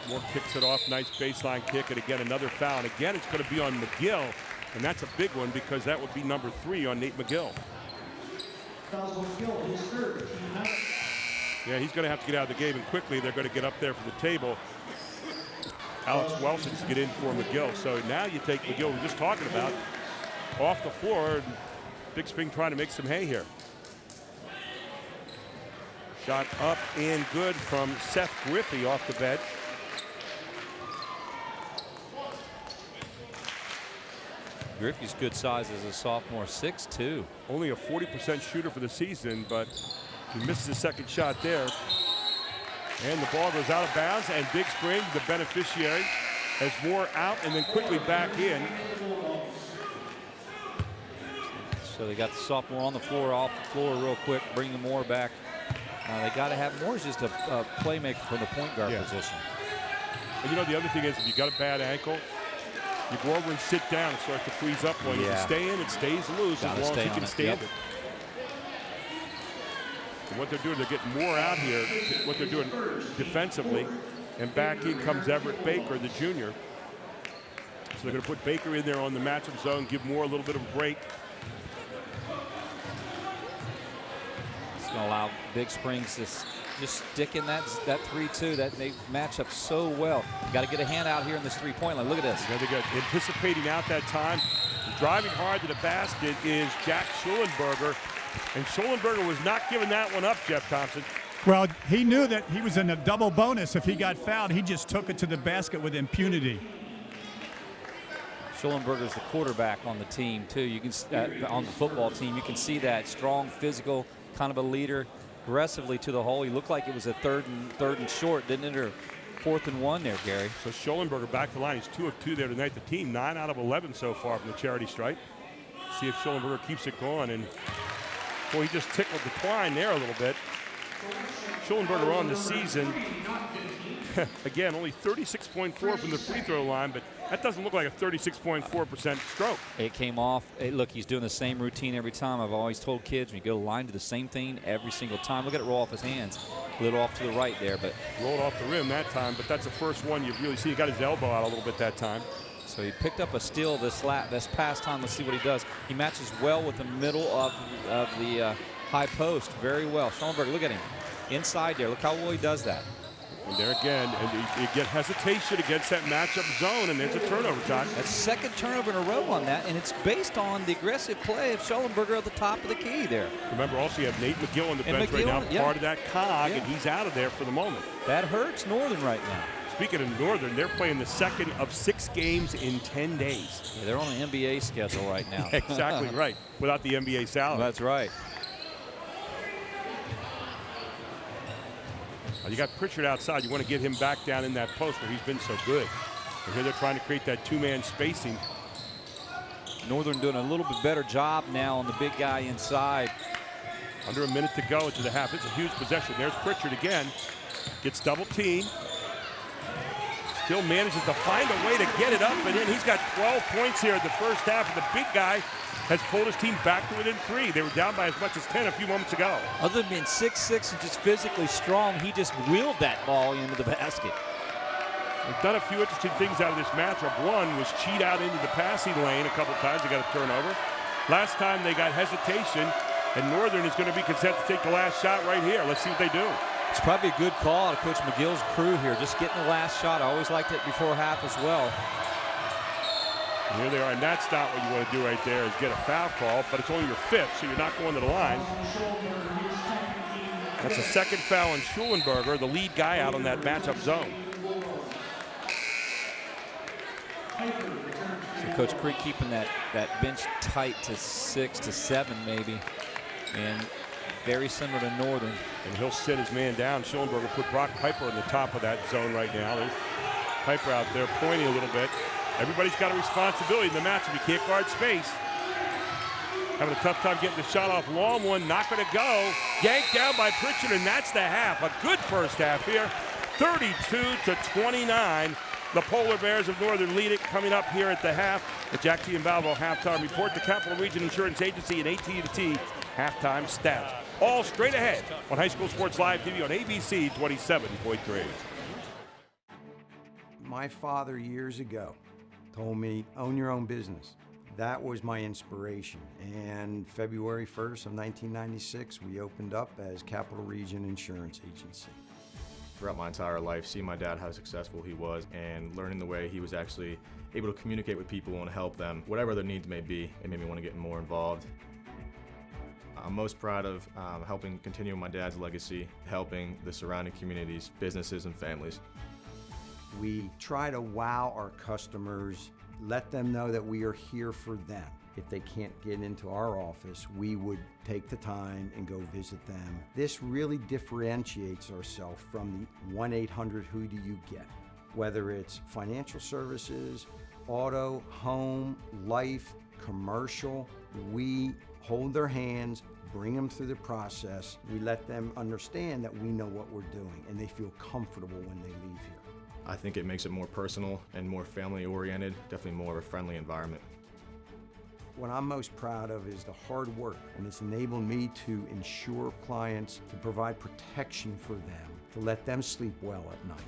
A: Moore kicks it off, nice baseline kick, and again, another foul. And again, it's going to be on McGill, and that's a big one because that would be number 3 on Nate McGill. Yeah, he's going to have to get out of the game, and quickly they're going to get up there for the table. Alex Welson's to get in for McGill. So now you take McGill, we were just talking about, off the floor, and Big Spring trying to make some hay here. Shot up and good from Seth Griffey off the bench.
B: Griffey's good size as a sophomore, 6'2".
A: Only a 40% shooter for the season, but he misses the second shot there. And the ball goes out of bounds, and Big Spring, the beneficiary, has Moore out and then quickly back in.
B: So they got the sophomore on the floor, off the floor real quick, bring the Moore back. They got to have Moore's just a playmaker from the point guard position.
A: And you know, the other thing is, if you got a bad ankle, you go over and sit down and start to freeze up. When you can stay in, it stays loose as long as you can stand it. And what they're doing, they're getting Moore out here. What they're doing defensively, and back in comes Everett Baker, the junior. So they're going to put Baker in there on the matchup zone, give Moore a little bit of a break.
B: Going to allow Big Springs to just stick in that 3-2. That they match up so well. You got to get a hand out here in this three-point line. Look at this.
A: They got anticipating out that time. Driving hard to the basket is Jack Schulenberger, and Schulenberger was not giving that one up, Jeff Thompson.
C: Well, he knew that he was in a double bonus. If he got fouled, he just took it to the basket with impunity.
B: Schulenberger's the quarterback on the team too. You can on the football team, you can see that strong, physical, kind of a leader, aggressively to the hole. He looked like it was a third and short. Didn't enter 4th and 1 there, Gary.
A: So Schulenberger back to the line. He's 2 of 2 there tonight. The team 9 out of 11 so far from the charity stripe. See if Schulenberger keeps it going. And boy, he just tickled the twine there a little bit. Schulenberger on the season. Again, only 36.4 from the free throw line, but that doesn't look like a 36.4% stroke.
B: It came off. Look, he's doing the same routine every time. I've always told kids, when you go to the line, do the same thing every single time. Look at it roll off his hands. A little off to the right there, but
A: rolled off the rim that time, but that's the first one you've really seen. He got his elbow out a little bit that time.
B: So he picked up a steal this past time. Let's see what he does. He matches well with the middle of the high post. Very well. Schallenberger, look at him. Inside there. Look how well he does that.
A: And there again, and you get hesitation against that matchup zone, and there's a turnover, Todd.
B: That's second turnover in a row on that, and it's based on the aggressive play of Schallenberger at the top of the key there.
A: Remember, also you have Nate McGill on the bench right now, part of that cog, and he's out of there for the moment.
B: That hurts Northern right now.
A: Speaking of Northern, they're playing the second of 6 games in 10 days.
B: Yeah, they're on an NBA schedule right now.
A: Exactly right, without the NBA salary.
B: That's right.
A: You got Pritchard outside. You want to get him back down in that post where he's been so good. And here they're trying to create that 2-man spacing.
B: Northern doing a little bit better job now on the big guy inside.
A: Under a minute to go into the half. It's a huge possession. There's Pritchard again. Gets double teamed. Still manages to find a way to get it up and in. He's got 12 points here in the first half, and the big guy has pulled his team back to within 3. They were down by as much as 10 a few moments ago.
B: Other than being 6'6" and just physically strong, he just wheeled that ball into the basket.
A: They've done a few interesting things out of this matchup. One was cheat out into the passing lane a couple times. They got a turnover. Last time they got hesitation, and Northern is going to be content to take the last shot right here. Let's see what they do.
B: It's probably a good call out of Coach McGill's crew here, just getting the last shot. I always liked it before half as well.
A: And here they are, and that's not what you want to do right there, is get a foul call, but it's only your 5th, so you're not going to the line. That's a second foul on Schallenberger, the lead guy out on that matchup zone.
B: So Coach Creek keeping that bench tight to 6 to 7 maybe, and very similar to Northern.
A: And he'll sit his man down. Schallenberger put Brock Piper in the top of that zone right now. There's Piper out there pointing a little bit. Everybody's got a responsibility in the matchup. You can't guard space. Having a tough time getting the shot off. Long one, not going to go. Yanked down by Pritchard, and that's the half. A good first half here. 32-29. The Polar Bears of Northern lead it. Coming up here at the half, the Jack T. and Balvo halftime report, the Capital Region Insurance Agency, and AT&T halftime stats. All straight ahead on High School Sports Live TV on ABC 27.3.
E: My father years ago told me, own your own business. That was my inspiration. And February 1st of 1996, we opened up as Capital Region Insurance Agency.
M: Throughout my entire life, seeing my dad how successful he was and learning the way he was actually able to communicate with people and help them, whatever their needs may be, it made me want to get more involved. I'm most proud of helping continue my dad's legacy, helping the surrounding communities, businesses, and families.
E: We try to wow our customers, let them know that we are here for them. If they can't get into our office, we would take the time and go visit them. This really differentiates ourselves from the 1-800 who do you get? Whether it's financial services, auto, home, life, commercial, we hold their hands, bring them through the process. We let them understand that we know what we're doing and they feel comfortable when they leave here.
M: I think it makes it more personal and more family-oriented, definitely more of a friendly environment.
E: What I'm most proud of is the hard work, and it's enabled me to ensure clients, to provide protection for them, to let them sleep well at night.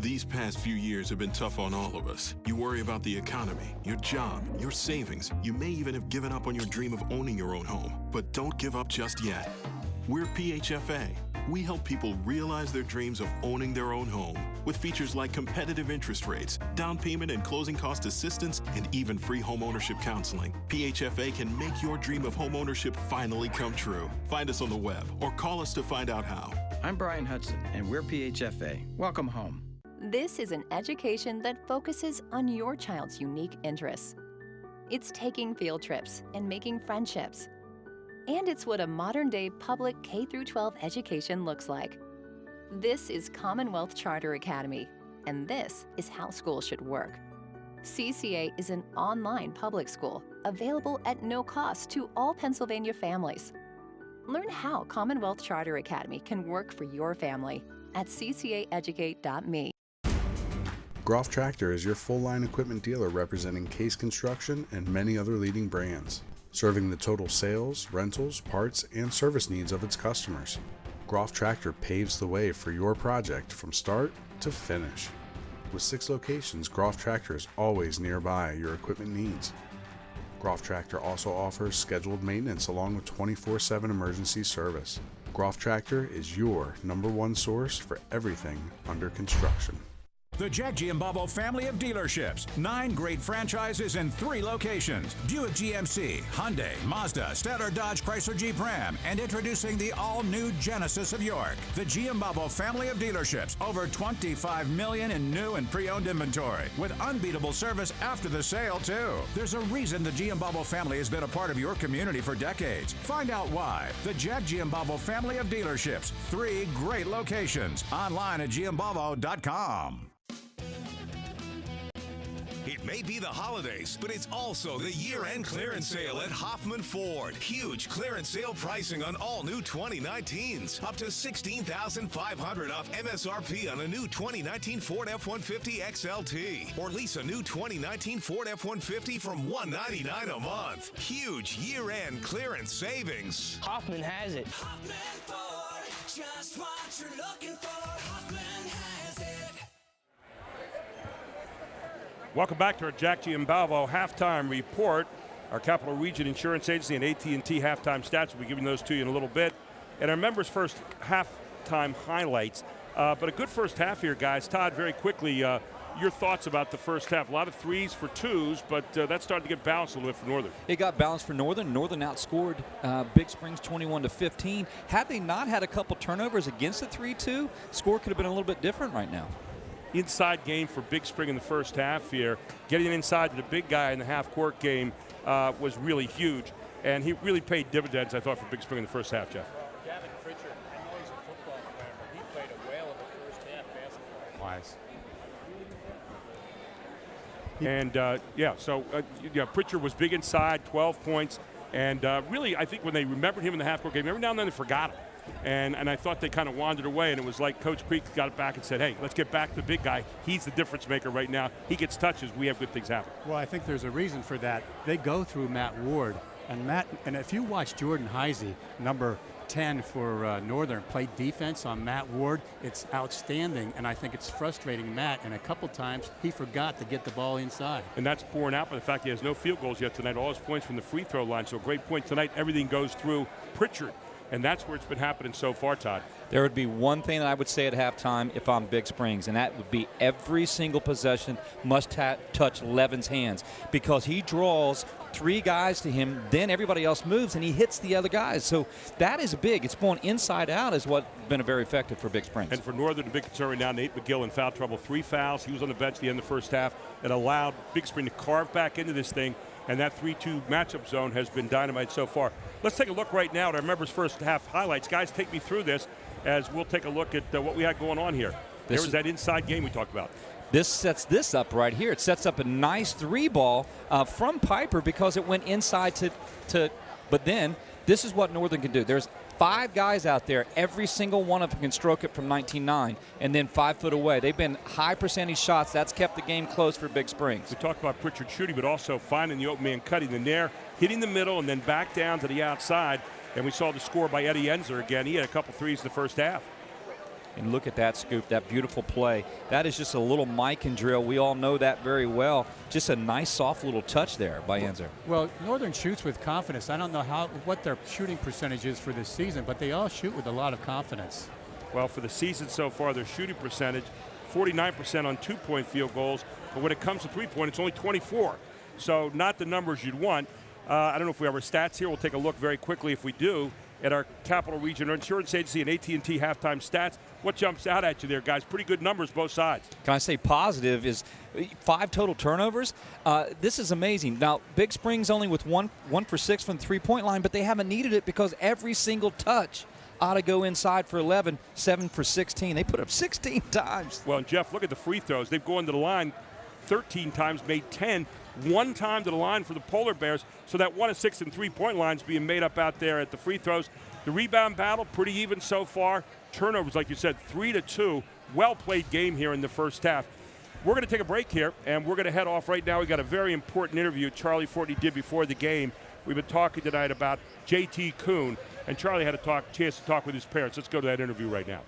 K: These past few years have been tough on all of us. You worry about the economy, your job, your savings. You may even have given up on your dream of owning your own home. But don't give up just yet. We're PHFA. We help people realize their dreams of owning their own home with features like competitive interest rates, down payment and closing cost assistance, and even free home ownership counseling. PHFA can make your dream of home ownership finally come true. Find us on the web or call us to find out how.
L: I'm Brian Hudson, and we're PHFA. Welcome home.
H: This is an education that focuses on your child's unique interests. It's taking field trips and making friendships. And it's what a modern-day public K-12 education looks like. This is Commonwealth Charter Academy, and this is how schools should work. CCA is an online public school available at no cost to all Pennsylvania families. Learn how Commonwealth Charter Academy can work for your family at ccaeducate.me.
N: Groff Tractor is your full-line equipment dealer representing Case Construction and many other leading brands, serving the total sales, rentals, parts, and service needs of its customers. Groff Tractor paves the way for your project from start to finish. With 6 locations, Groff Tractor is always nearby your equipment needs. Groff Tractor also offers scheduled maintenance along with 24/7 emergency service. Groff Tractor is your #1 source for everything under construction.
O: The Jack Giambalvo family of dealerships. 9 great franchises in 3 locations. Buick GMC, Hyundai, Mazda, Stadler Dodge Chrysler Jeep Ram, and introducing the all-new Genesis of York. The Giambalvo family of dealerships. Over $25 million in new and pre-owned inventory. With unbeatable service after the sale, too. There's a reason the Giambalvo family has been a part of your community for decades. Find out why. The Jack Giambalvo family of dealerships. 3 great locations. Online at Giambalvo.com.
D: It may be the holidays, but it's also the year-end clearance sale at Hoffman Ford. Huge clearance sale pricing on all new 2019s. Up to $16,500 off MSRP on a new 2019 Ford F-150 XLT. Or lease a new 2019 Ford F-150 from $199 a month. Huge year-end clearance savings.
P: Hoffman has it.
F: Hoffman Ford, just what you're looking for. Hoffman has it.
A: Welcome back to our Jack Giambalvo halftime report. Our Capital Region Insurance Agency and AT&T halftime stats. We'll be giving those to you in a little bit. And our members' first halftime highlights. But a good first half here, guys. Todd, very quickly, your thoughts about the first half. A lot of 3s for 2s, but that started to get balanced a little bit for Northern.
Q: It got balanced for Northern. Northern outscored Big Springs 21-15. Had they not had a couple turnovers against the 3-2, score could have been a little bit different right now.
A: Inside game for Big Spring in the first half here. Getting inside to the big guy in the half-court game was really huge, and he really paid dividends, I thought, for Big Spring in the first half, Jeff.
R: Gavin Pritchard, I know he's a football player, but he played a whale of the first half basketball.
A: Wise. And, Pritchard was big inside, 12 points, and really, I think when they remembered him in the half-court game, every now and then they forgot him. And I thought they kind of wandered away, and it was like Coach Creek got it back and said, hey, let's get back to the big guy. He's the difference maker right now. He gets touches. We have good things happen.
C: Well, I think there's a reason for that. They go through Matt Ward. And if you watch Jordan Heisey, number 10 for Northern, play defense on Matt Ward, it's outstanding. And I think it's frustrating Matt. And a couple times he forgot to get the ball inside.
A: And that's borne out by the fact he has no field goals yet tonight. All his points from the free throw line. So a great point tonight. Everything goes through Pritchard. And that's where it's been happening so far, Todd.
Q: There would be one thing that I would say at halftime if I'm Big Springs, and that would be every single possession must touch Levin's hands, because he draws 3 guys to him, then everybody else moves, and he hits the other guys. So that is big. It's going inside out is what's been very effective for Big Springs.
A: And for Northern, the big concern right now, Nate McGill in foul trouble. 3 fouls. He was on the bench at the end of the first half. It allowed Big Spring to carve back into this thing, and that 3-2 matchup zone has been dynamite so far. Let's take a look right now at our members' first half highlights. Guys, take me through this as we'll take a look at what we had going on here. There was that inside game we talked about.
Q: This sets this up right here. It sets up a nice 3-ball from Piper because it went inside to but then this is what Northern can do. There's 5 guys out there. Every single one of them can stroke it from 19-9 and then 5 foot away. They've been high percentage shots. That's kept the game close for Big Springs.
A: We talked about Pritchard shooting, but also finding the open man, cutting the nair, hitting the middle, and then back down to the outside. And we saw the score by Eddie Enzer again. He had a couple 3s in the first half.
Q: And look at that scoop, that beautiful play. That is just a little Mikan drill. We all know that very well. Just a nice, soft little touch there by Enzer.
C: Well, Northern shoots with confidence. I don't know what their shooting percentage is for this season, but they all shoot with a lot of confidence.
A: Well, for the season so far, their shooting percentage, 49% on 2-point field goals. But when it comes to 3-point, it's only 24. So not the numbers you'd want. I don't know if we have our stats here. We'll take a look very quickly if we do at our Capital Region Insurance Agency and AT&T halftime stats. What jumps out at you there, guys? Pretty good numbers, both sides.
Q: Can I say positive is 5 total turnovers? This is amazing. Now, Big Springs only with 1 for 6 from the 3-point line, but they haven't needed it because every single touch ought to go inside for 11, 7 for 16. They put up 16 times.
A: Well, and Jeff, look at the free throws. They've gone to the line 13 times, made 10. 1 time to the line for the Polar Bears. So that 1 of 6 and 3-point lines being made up out there at the free throws. The rebound battle, pretty even so far. Turnovers, like you said, 3-2. Well-played game here in the first half. We're going to take a break here, and we're going to head off right now. We got a very important interview Charlie Fortney did before the game. We've been talking tonight about J.T. Kuhn, And Charlie had a chance to talk with his parents. Let's go to that interview right now.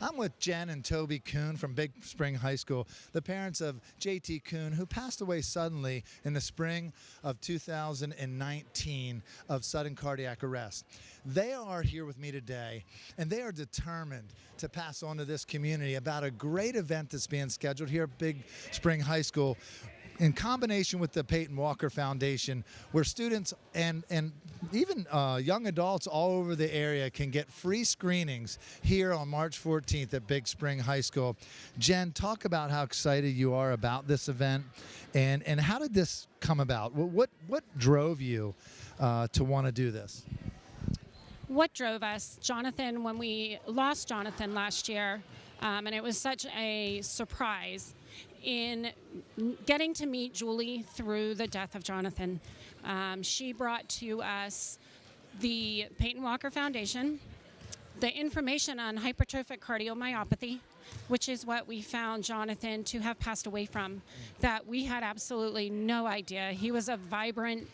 P: I'm with Jen and Toby Kuhn from BigSpring High School, the parents of JT Kuhn, who passed away suddenly in the spring of 2019 of sudden cardiac arrest. They are here with me today, and they are determined to pass on to this community about a great event that's being scheduled here at BigSpring High School in combination with the Peyton Walker Foundation, where students and even young adults all over the area can get free screenings here on March 14th at BigSpring High School. Jen, talk about how excited you are about this event, and how did this come about? What drove you to want to do this?
S: What drove us, Jonathan, when we lost Jonathan last year, and it was such a surprise in getting to meet Julie through the death of Jonathan. She brought to us the Peyton Walker Foundation, the information on hypertrophic cardiomyopathy, which is what we found Jonathan to have passed away from, that we had absolutely no idea. He was a vibrant,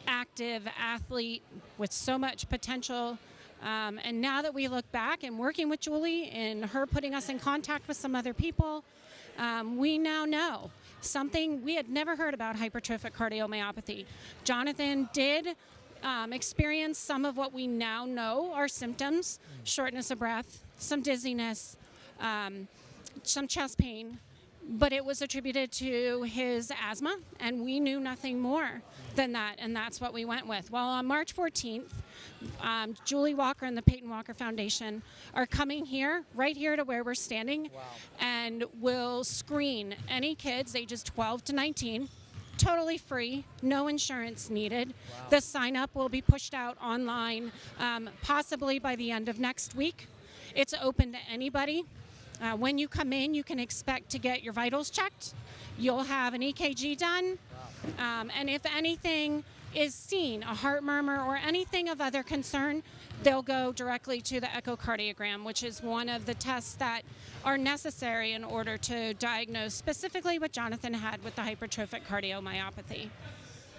S: active athlete with so much potential. And now that we look back and working with Julie and her putting us in contact with some other people, we now know something we had never heard about hypertrophic cardiomyopathy. Jonathan did experience some of what we now know are symptoms: shortness of breath, some dizziness, some chest pain, but it was attributed to his asthma, and we knew nothing more than that, and that's what we went with. Well, on March 14th, Julie Walker and the Peyton Walker Foundation are coming here, right here to where we're standing, and will screen any kids ages 12 to 19, totally free, no insurance needed. The sign-up will be pushed out online possibly by the end of next week. It's open to anybody. When you come in, you can expect to get your vitals checked. You'll have an EKG done. And if anything is seen, a heart murmur or anything of other concern, they'll go directly to the echocardiogram, which is one of the tests that are necessary in order to diagnose specifically what Jonathan had with the hypertrophic cardiomyopathy.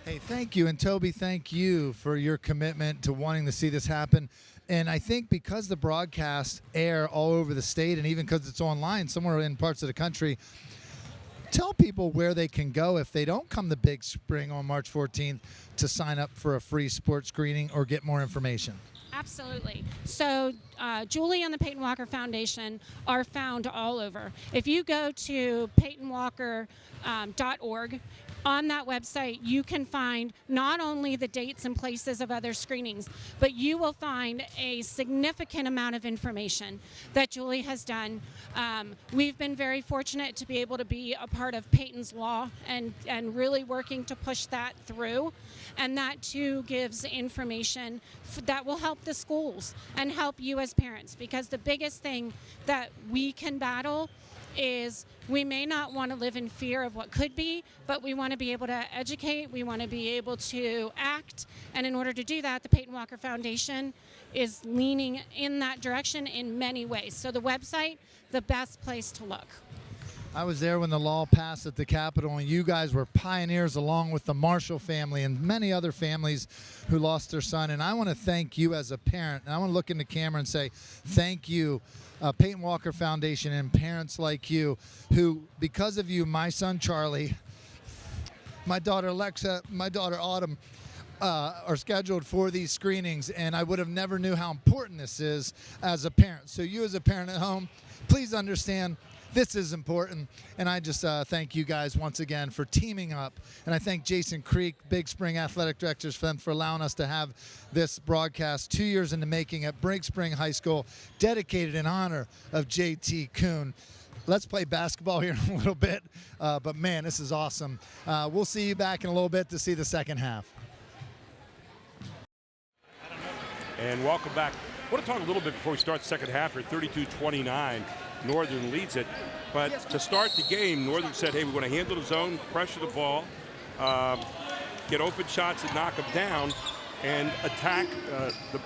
P: Hey, thank you. And Toby, thank you for your commitment to wanting to see this happen. And I think because the broadcasts air all over the state, and even because it's online somewhere in parts of the country, tell people where they can go if they don't come to BigSpring on March 14th to sign up for a free sports screening or get more information.
S: Absolutely. So Julie and the Peyton Walker Foundation are found all over. If you go to peytonwalker.org, on that website, you can find not only the dates and places of other screenings, but you will find a significant amount of information that Julie has done. We've been very fortunate to be able to be a part of Peyton's Law and really working to push that through. And that, too, gives information that will help the schools and help you as parents, because the biggest thing that we can battle is we may not want to live in fear of what could be, but we want to be able to educate, we want to be able to act, and in order to do that, the Peyton Walker Foundation is leaning in that direction in many ways. So the website, the best place to look.
P: I was there when the law passed at the Capitol, and you guys were pioneers along with the Marshall family and many other families who lost their son. And I want to thank you as a parent, and I want to look in the camera and say thank you, Peyton Walker Foundation and parents like you who, because of you, my son Charlie, my daughter Alexa, my daughter Autumn, are scheduled for these screenings, and I would have never knew how important this is as a parent. So you as a parent at home, please understand this is important, and I just thank you guys once again for teaming up, and I thank Jason Creek, BigSpring Athletic Directors, for allowing us to have this broadcast 2 years in the making at BigSpring High School, dedicated in honor of JT Kuhn. Let's play basketball here in a little bit, but man, this is awesome. We'll see you back in a little bit to see the second half.
A: And welcome back. I want to talk a little bit before we start the second half here. 32-29. Northern leads it, but to start the game, Northern said, hey, we want to handle the zone, pressure the ball, get open shots and knock them down, and attack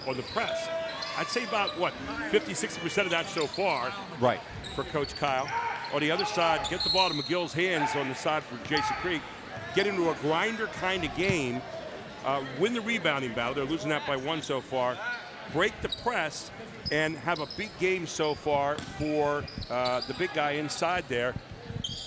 A: on the press. I'd say about, 50-60% of that so far.
Q: Right.
A: For Coach Kyle. On the other side, get the ball to McGill's hands on the side for Jason Creek. Get into a grinder kind of game. win the rebounding battle. They're losing that by 1 so far. Break the press and have a big game so far for the big guy inside there.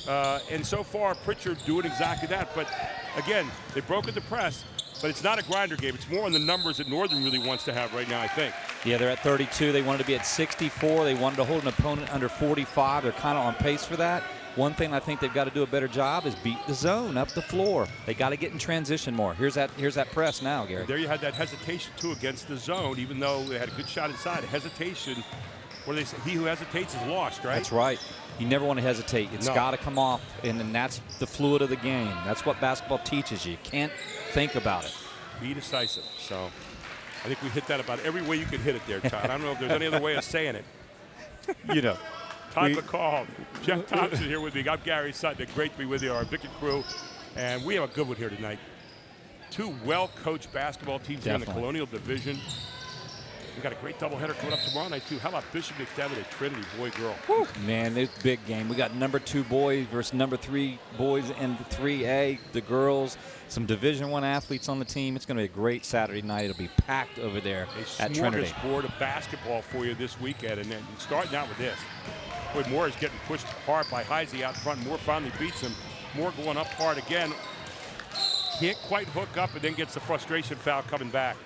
A: And so far, Pritchard doing exactly that. But again, they broke at the press, but it's not a grinder game. It's more on the numbers that Northern really wants to have right now, I think.
Q: Yeah, they're at 32. They wanted to be at 64. They wanted to hold an opponent under 45. They're kind of on pace for that. One thing I think they've got to do a better job is beat the zone up the floor. They got to get in transition more. Here's that press now, Gary.
A: There you had that hesitation, too, against the zone, even though they had a good shot inside. Hesitation, what do they say? He who hesitates is lost, right?
Q: That's right. You never want to hesitate. It's got to come off, and then that's the fluid of the game. That's what basketball teaches you. You can't think about it.
A: Be decisive. So I think we hit that about every way you could hit it there, Todd. I don't know if there's any other way of saying it.
Q: You know.
A: Todd McCall, Jeff Thompson here with me. I'm Gary Sutton. Great to be with you, our Vicket crew. And we have a good one here tonight. 2 well-coached basketball teams here in the Colonial Division. We've got a great doubleheader coming up tomorrow night, too. How about Bishop McDevitt at Trinity, boy-girl?
Q: Man, it's a big game. We got number 2 boys versus number 3 boys in the 3A, the girls. Some Division I athletes on the team. It's going to be a great Saturday night. It'll be packed over there at Trinity.
A: A smorgasbord of basketball for you this weekend. And then starting out with this. Boy, Moore is getting pushed hard by Heisey out front. Moore finally beats him. Moore going up hard again. Can't quite hook up and then gets the frustration foul coming back.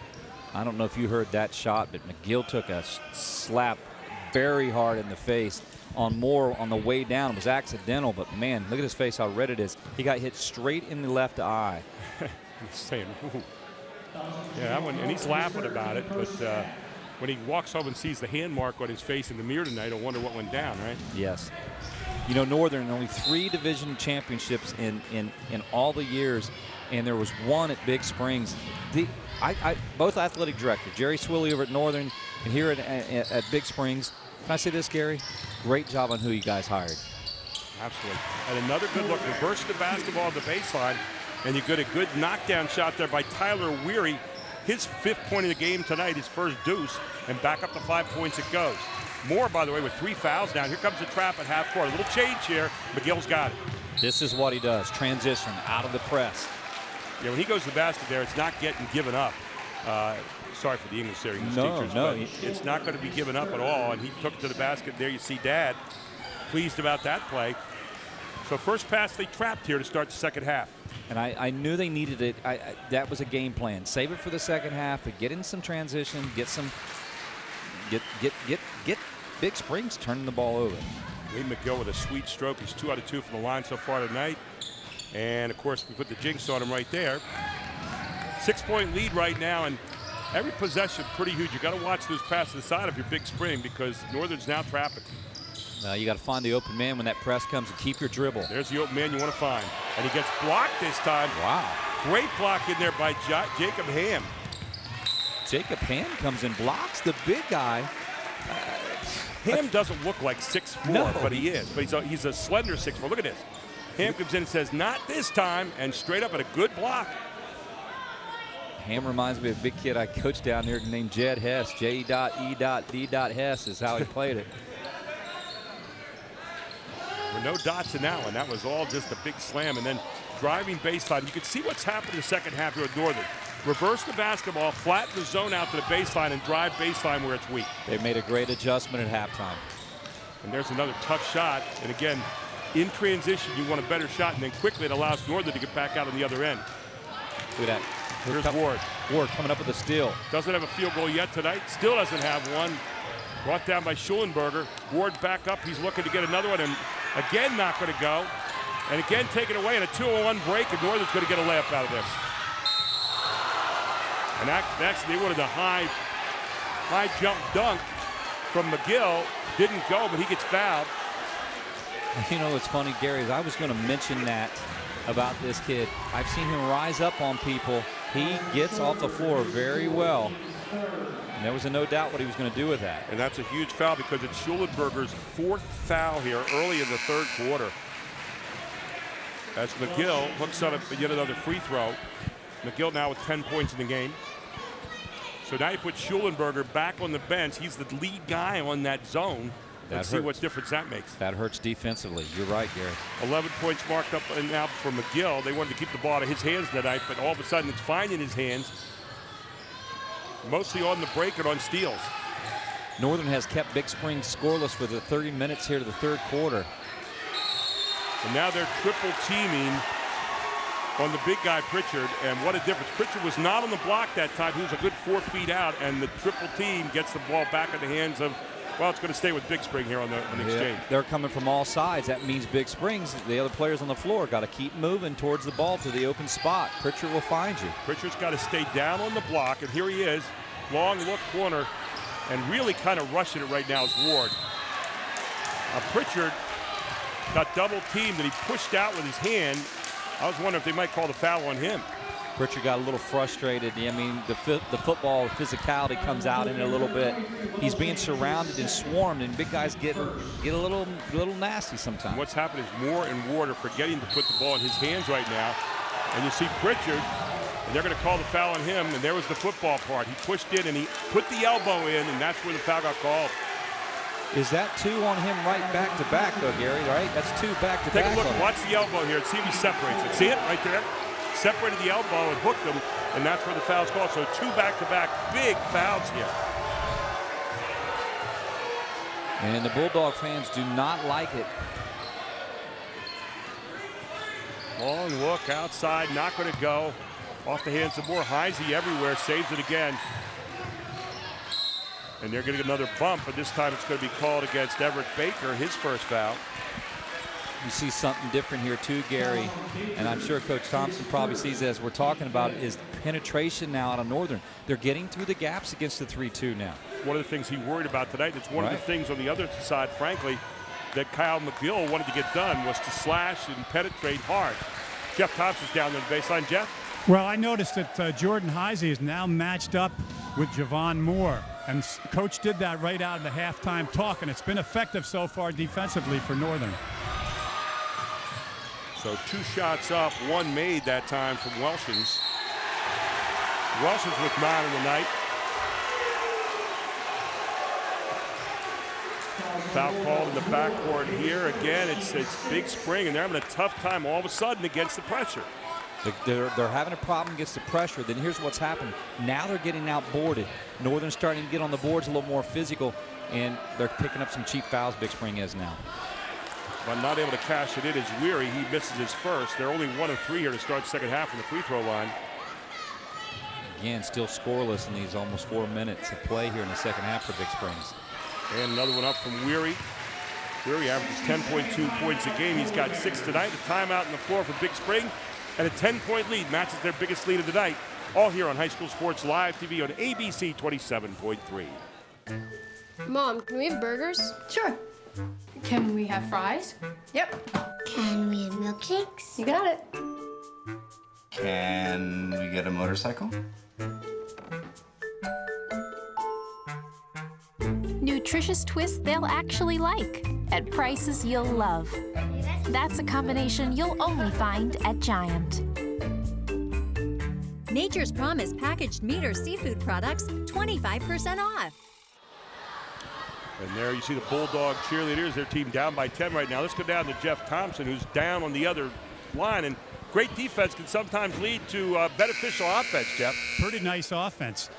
Q: I don't know if you heard that shot, but McGill took a slap very hard in the face on Moore on the way down. It was accidental, but man, look at his face, how red it is. He got hit straight in the left eye.
A: He's saying, ooh. Yeah, that one, and he's laughing about it, but when he walks home and sees the hand mark on his face in the mirror tonight, he'll wonder what went down, right?
Q: Yes. You know, Northern, only 3 division championships in all the years, and there was one at Big Springs. Both athletic directors, Jerry Swilley over at Northern and here at Big Springs. Can I say this, Gary? Great job on who you guys hired.
A: Absolutely. And another good look. Reverse the basketball at the baseline, and you get a good knockdown shot there by Tyler Weary. His 5th point of the game tonight, his first deuce, and back up to 5 points it goes. Moore, by the way, with 3 fouls now. Here comes the trap at half court. A little change here. McGill's got it.
Q: This is what he does. Transition out of the press.
A: Yeah, when he goes to the basket there, it's not getting given up. Sorry for the English there, English teachers, but it's not going to be given up at all. And he took it to the basket. There you see Dad pleased about that play. So first pass they trapped here to start the second half.
Q: And I knew they needed it. That was a game plan. Save it for the second half, but get in some transition, get Big Springs turning the ball over.
A: Wade McGill with a sweet stroke. He's 2 out of 2 from the line so far tonight. And of course, we put the jinx on him right there. 6-point lead right now, and every possession pretty huge. You got to watch those passes to the side of your Big Spring because Northern's now trapping.
Q: You got to find the open man when that press comes and keep your dribble.
A: There's the open man you want to find. And he gets blocked this time.
Q: Wow.
A: Great block in there by Jacob Ham.
Q: Jacob Ham comes and blocks the big guy.
A: Ham doesn't look like 6'4", but he is. But he's a slender 6'4". Look at this. Ham comes in and says, not this time, and straight up at a good block.
Q: Ham reminds me of a big kid I coached down here named Jed Hess. J.E.E.D. Hess is how he played it.
A: There were no dots in that one. That was all just a big slam. And then driving baseline. You can see what's happened in the second half here at Northern. Reverse the basketball, flatten the zone out to the baseline, and drive baseline where it's weak.
Q: They made a great adjustment at halftime.
A: And there's another tough shot. And again, in transition, you want a better shot, and then quickly it allows Northern to get back out on the other end.
Q: Look at that.
A: Here's Ward.
Q: Ward coming up with a steal.
A: Doesn't have a field goal yet tonight. Still doesn't have one. Brought down by Schulenberger. Ward back up. He's looking to get another one, and again not going to go. And again taken away in a 2-on-1 break, and Northern's going to get a layup out of this. And next they wanted a high jump dunk from McGill. Didn't go, but he gets fouled.
Q: You know what's funny, Gary, is I was going to mention that about this kid. I've seen him rise up on people. He gets off the floor very well. And there was no doubt what he was going to do with that.
A: And that's a huge foul because it's Schulenberger's 4th foul here early in the third quarter. As McGill hooks up yet another free throw. McGill now with 10 points in the game. So now you put Schulenberger back on the bench. He's the lead guy on that zone. Let's see what difference that makes.
Q: That hurts defensively. You're right, Gary.
A: 11 points marked up and out for McGill. They wanted to keep the ball out of his hands tonight, but all of a sudden it's fine in his hands. Mostly on the break and on steals.
Q: Northern has kept Big Spring scoreless for the 30 minutes here to the third quarter.
A: And now they're triple teaming on the big guy, Pritchard, and what a difference. Pritchard was not on the block that time. He was a good 4 feet out, and the triple team gets the ball back in the hands of, well, it's going to stay with BigSpring here on the exchange.
Q: They're coming from all sides. That means Big Springs, the other players on the floor, got to keep moving towards the ball to the open spot. Pritchard will find you.
A: Pritchard's got to stay down on the block, and here he is, long look corner, and really kind of rushing it right now is Ward. Pritchard got double teamed, and he pushed out with his hand. I was wondering if they might call the foul on him.
Q: Pritchard got a little frustrated. I mean, the football physicality comes out in it a little bit. He's being surrounded and swarmed, and big guys get a little nasty sometimes.
A: What's happened is Moore and Ward are forgetting to put the ball in his hands right now. And you see Pritchard, and they're going to call the foul on him, and there was the football part. He pushed in, and he put the elbow in, and that's where the foul got called.
Q: Is that 2 on him right back-to-back, though, Gary, right? That's 2 back-to-back.
A: Take a look. Watch the elbow here and see if he separates it. See it right there? Separated the elbow and hooked him, and that's where the foul's called. So 2 back-to-back big fouls here.
Q: And the Bulldog fans do not like it.
A: Long look outside, not going to go. Off the hands of Moore. Heisey everywhere, saves it again. And they're going to get another bump, but this time it's going to be called against Everett Baker, his first foul.
Q: You see something different here too, Gary, and I'm sure Coach Thompson probably sees it as we're talking about it, is penetration now out of Northern. They're getting through the gaps against the 3-2 now.
A: One of the things he worried about tonight, it's one of the things on the other side, frankly, that Kyle McGill wanted to get done was to slash and penetrate hard. Jeff Thompson's down there on the baseline. Jeff?
C: Well, I noticed that Jordan Heisey is now matched up with Javon Moore. And Coach did that right out of the halftime talk, and it's been effective so far defensively for Northern.
A: So 2 shots up, 1 made that time from Welshens. Welshens with 9 in the night. Foul called in the backcourt here. Again, it's BigSpring, and they're having a tough time all of a sudden against the pressure.
Q: They're having a problem against the pressure. Then here's what's happened. Now they're getting outboarded. Northern's starting to get on the boards a little more physical, and they're picking up some cheap fouls, BigSpring is now.
A: But not able to cash it in is Weary. He misses his first. They're only 1 of 3 here to start the second half from the free throw line.
Q: Again, still scoreless in these almost 4 minutes of play here in the second half for BigSprings.
A: And another one up from Weary. Weary averages 10.2 points a game. He's got 6 tonight. A timeout on the floor for BigSpring. And a 10-point lead matches their biggest lead of the night. All here on High School Sports Live TV on ABC 27.3.
T: Mom, can we have burgers?
U: Sure. Can we have fries? Yep.
T: Can we have milkshakes?
U: You got it.
V: Can we get a motorcycle?
W: Nutritious twists they'll actually like at prices you'll love. That's a combination you'll only find at Giant.
J: Nature's Promise packaged meat or seafood products, 25% off.
A: And there you see the Bulldog cheerleaders, their team down by 10 right now. Let's go down to Jeff Thompson, who's down on the other line. And great defense can sometimes lead to beneficial offense, Jeff.
C: Pretty nice offense.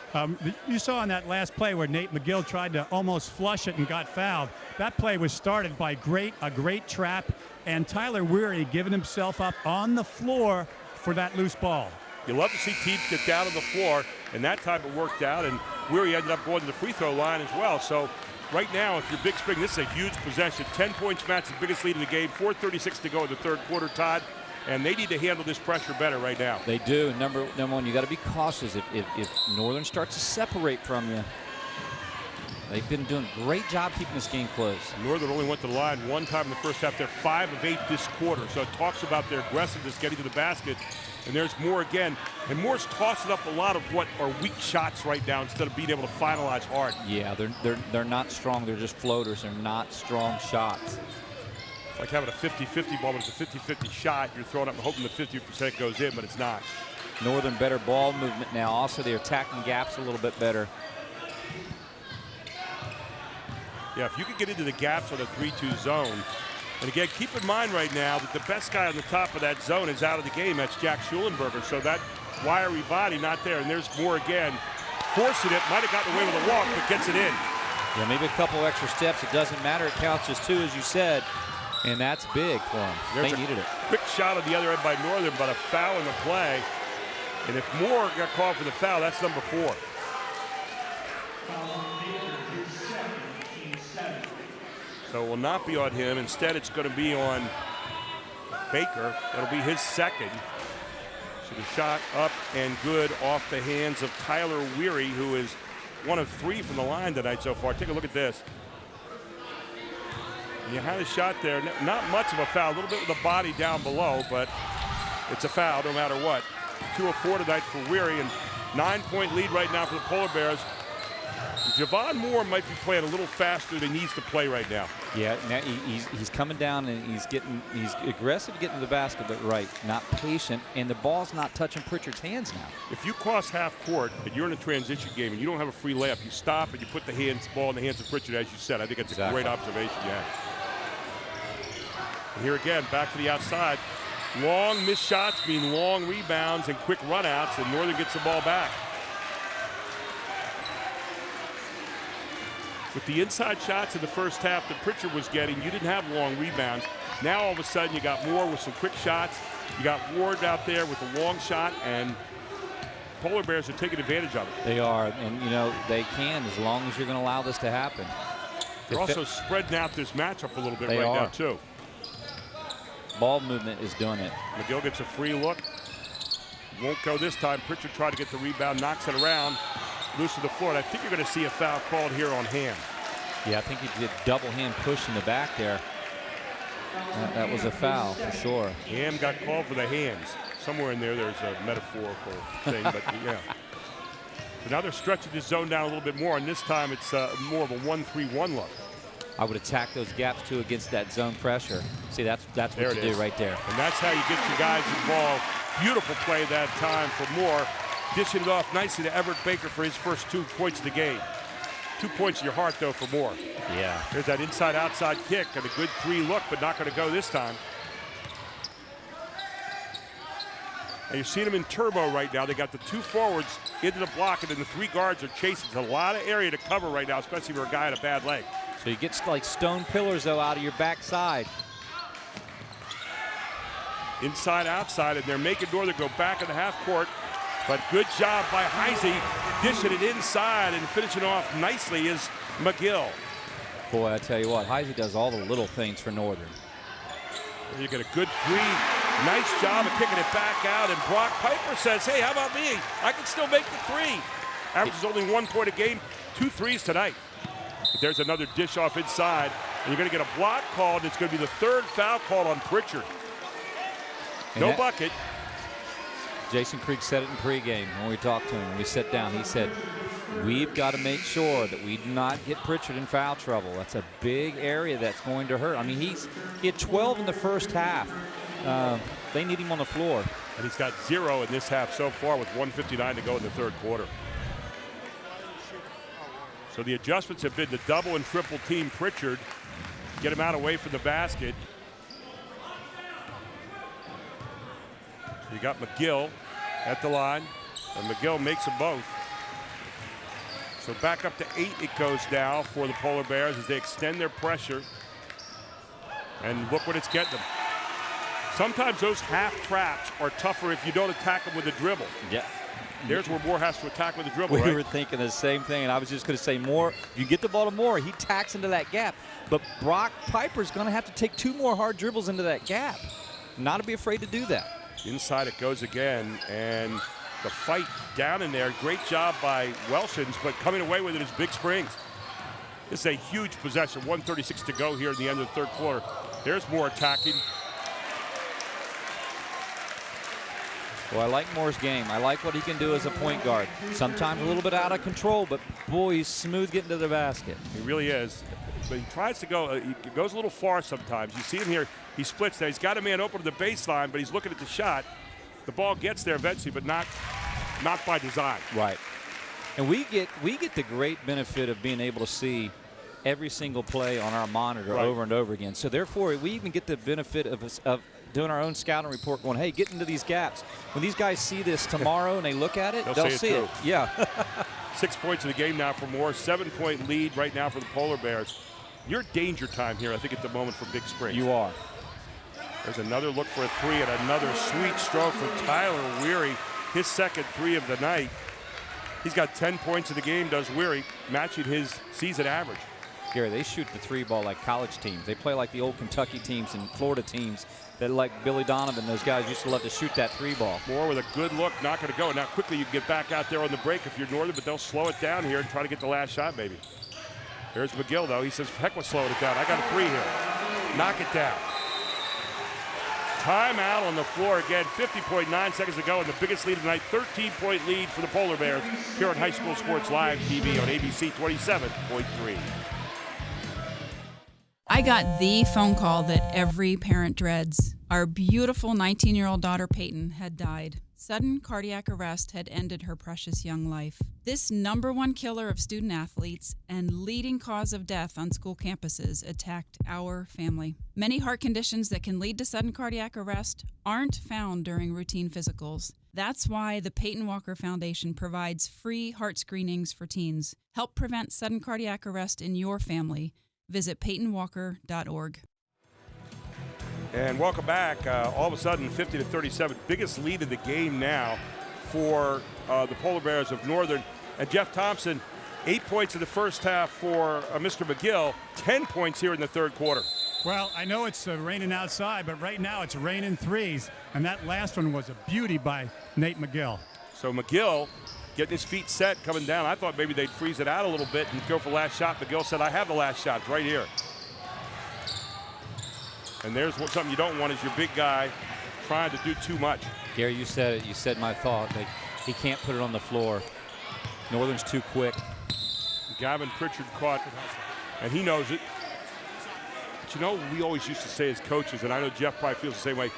C: You saw on that last play where Nate McGill tried to almost flush it and got fouled. That play was started by a great trap, and Tyler Weary giving himself up on the floor for that loose ball.
A: You love to see teams get down on the floor, and that time it worked out, and Weary ended up going to the free throw line as well. So right now, if you're BigSpring, this is a huge possession. 10 points match the biggest lead in the game. 4:36 to go in the third quarter, Todd. And they need to handle this pressure better right now.
Q: They do. Number one, you got to be cautious. If Northern starts to separate from you, they've been doing a great job keeping this game close.
A: Northern only went to the line 1 time in the first half. They're 5 of 8 this quarter. So it talks about their aggressiveness getting to the basket. And there's Moore again. And Moore's tossing up a lot of what are weak shots right now instead of being able to finalize hard.
Q: Yeah, they're not strong. They're just floaters. They're not strong shots.
A: It's like having a 50-50 ball, but it's a 50-50 shot. You're throwing up and hoping the 50% goes in, but it's not.
Q: Northern better ball movement now. Also, they're attacking gaps a little bit better.
A: Yeah, if you can get into the gaps on a 3-2 zone. And again, keep in mind right now that the best guy on the top of that zone is out of the game. That's Jack Schulenberger. So that wiry body not there. And there's Moore again, forcing it. Might have gotten away with a walk, but gets it in.
Q: Yeah, maybe a couple extra steps. It doesn't matter. It counts as 2, as you said. And that's big for them. They needed it.
A: Quick shot on the other end by Northern, but a foul in the play. And if Moore got called for the foul, that's number 4. So it will not be on him. Instead, it's going to be on Baker. That'll be his second. So the shot up and good off the hands of Tyler Weary, who is 1 of 3 from the line tonight so far. Take a look at this. You had a shot there. Not much of a foul. A little bit with the body down below, but it's a foul no matter what. 2 of 4 tonight for Weary, and 9-point lead right now for the Polar Bears. Javon Moore might be playing a little faster than he needs to play right now.
Q: Yeah, now he's coming down and he's aggressive getting to the basket, but not patient, and the ball's not touching Pritchard's hands now.
A: If you cross half court and you're in a transition game and you don't have a free layup, you stop and you put the ball in the hands of Pritchard, as you said. I think it's a great observation. Yeah. And here again, back to the outside. Long missed shots mean long rebounds and quick runouts, and Northern gets the ball back. With the inside shots in the first half that Pritchard was getting, you didn't have long rebounds. Now all of a sudden you got Moore with some quick shots. You got Ward out there with a long shot, and Polar Bears are taking advantage of it.
Q: They are, and they can as long as you're going to allow this to happen.
A: They're also spreading out this matchup a little bit now too.
Q: Ball movement is doing it.
A: McGill gets a free look. Won't go this time. Pritchard tried to get the rebound, knocks it around. Loose to the floor, and I think you're going to see a foul called here on Ham.
Q: Yeah, I think he did double hand push in the back there. That was a foul for sure.
A: Ham got called for the hands. Somewhere in there's a metaphorical thing, but yeah. So now they're stretching this zone down a little bit more, and this time it's more of a 1-3-1 look.
Q: I would attack those gaps too against that zone pressure. See, that's what you do right there.
A: And that's how you get your guys involved. Beautiful play that time for Moore. Dishing it off nicely to Everett Baker for his first 2 points of the game. 2 points in your heart, though, for Moore.
Q: Yeah.
A: There's that inside-outside kick and a good 3 look, but not going to go this time. And you're seeing them in turbo right now. They got the 2 forwards into the block, and then the 3 guards are chasing. There's a lot of area to cover right now, especially for a guy at a bad leg.
Q: So you get like stone pillars, though, out of your backside.
A: Inside, outside, and they're making Northern go back in the half court. But good job by Heisey, dishing it inside and finishing off nicely is McGill.
Q: Boy, I tell you what, Heisey does all the little things for Northern.
A: You get a good 3. Nice job of kicking it back out, and Brock Piper says, hey, how about me? I can still make the 3. Averages only 1 point a game, 2 threes tonight. But there's another dish off inside, and you're going to get a block called, and it's going to be the 3rd foul called on Pritchard. No bucket.
Q: Jason Creek said it in pregame when we talked to him. When we sat down, he said, we've got to make sure that we do not get Pritchard in foul trouble. That's a big area that's going to hurt. I mean, he had 12 in the first half. They need him on the floor.
A: And he's got 0 in this half so far with 1:59 to go in the 3rd quarter. So the adjustments have been to double and triple team Pritchard, get him out away from the basket. You got McGill at the line, and McGill makes them both. So back up to 8 it goes now for the Polar Bears as they extend their pressure. And look what it's getting them. Sometimes those half traps are tougher if you don't attack them with a dribble.
Q: Yeah.
A: There's where Moore has to attack with a dribble,
Q: We were thinking the same thing, and I was just going to say Moore, you get the ball to Moore, he tacks into that gap. But Brock Piper's going to have to take 2 more hard dribbles into that gap. Not to be afraid to do that.
A: Inside it goes again, and the fight down in there. Great job by Welshins, but coming away with it is BigSpring. This is a huge possession. 1:36 to go here in the end of the 3rd quarter. There's Moore attacking.
Q: Well, I like Moore's game. I like what he can do as a point guard. Sometimes a little bit out of control, but boy, he's smooth getting to the basket.
A: He really is. But he tries to go, he goes a little far sometimes. You see him here, he splits there. He's got a man open to the baseline, but he's looking at the shot. The ball gets there eventually, but not by design.
Q: Right. And we get the great benefit of being able to see every single play on our monitor
A: Right.
Q: over and over again. So therefore, we even get the benefit of doing our own scouting report, going, hey, get into these gaps. When these guys see this tomorrow and they look at it, they'll see it. Yeah.
A: 6 points in the game now for Moore. 7-point lead right now for the Polar Bears. You're danger time here, I think, at the moment for BigSpring.
Q: You are.
A: There's another look for a three and another sweet stroke from Tyler Weary. His second three of the night. He's got 10 points in the game, does Weary, matching his season average.
Q: Gary, they shoot the three ball like college teams. They play like the old Kentucky teams and Florida teams that, like Billy Donovan, those guys used to love to shoot that three ball.
A: Moore with a good look, not going to go. Now quickly you can get back out there on the break if you're Northern, but they'll slow it down here and try to get the last shot maybe. There's McGill though. He says, heck with slowing it down. I got a three here. Knock it down. Timeout on the floor again. 50.9 seconds to go, and the biggest lead of the night, 13-point lead for the Polar Bears here on High School Sports Live TV on ABC 27.3.
B: I got the phone call that every parent dreads. Our beautiful 19-year-old daughter Peyton had died. Sudden cardiac arrest had ended her precious young life. This #1 killer of student athletes and leading cause of death on school campuses attacked our family. Many heart conditions that can lead to sudden cardiac arrest aren't found during routine physicals. That's why the Peyton Walker Foundation provides free heart screenings for teens. Help prevent sudden cardiac arrest in your family. Visit PeytonWalker.org.
A: And welcome back. All of a sudden, 50-37, biggest lead of the game now for the Polar Bears of Northern. And Jeff Thompson, 8 points in the first half for Mr. McGill, 10 points here in the third quarter.
C: Well, I know it's raining outside, but right now it's raining threes. And that last one was a beauty by Nate McGill.
A: So McGill getting his feet set, coming down. I thought maybe they'd freeze it out a little bit and go for last shot. McGill said, I have the last shot. It's right here. And there's something you don't want is your big guy trying to do too much.
Q: Gary, you said it. You said my thought. He can't put it on the floor. Northern's too quick.
A: Gavin Pritchard caught, and he knows it. But you know, we always used to say as coaches, and I know Jeff probably feels the same way,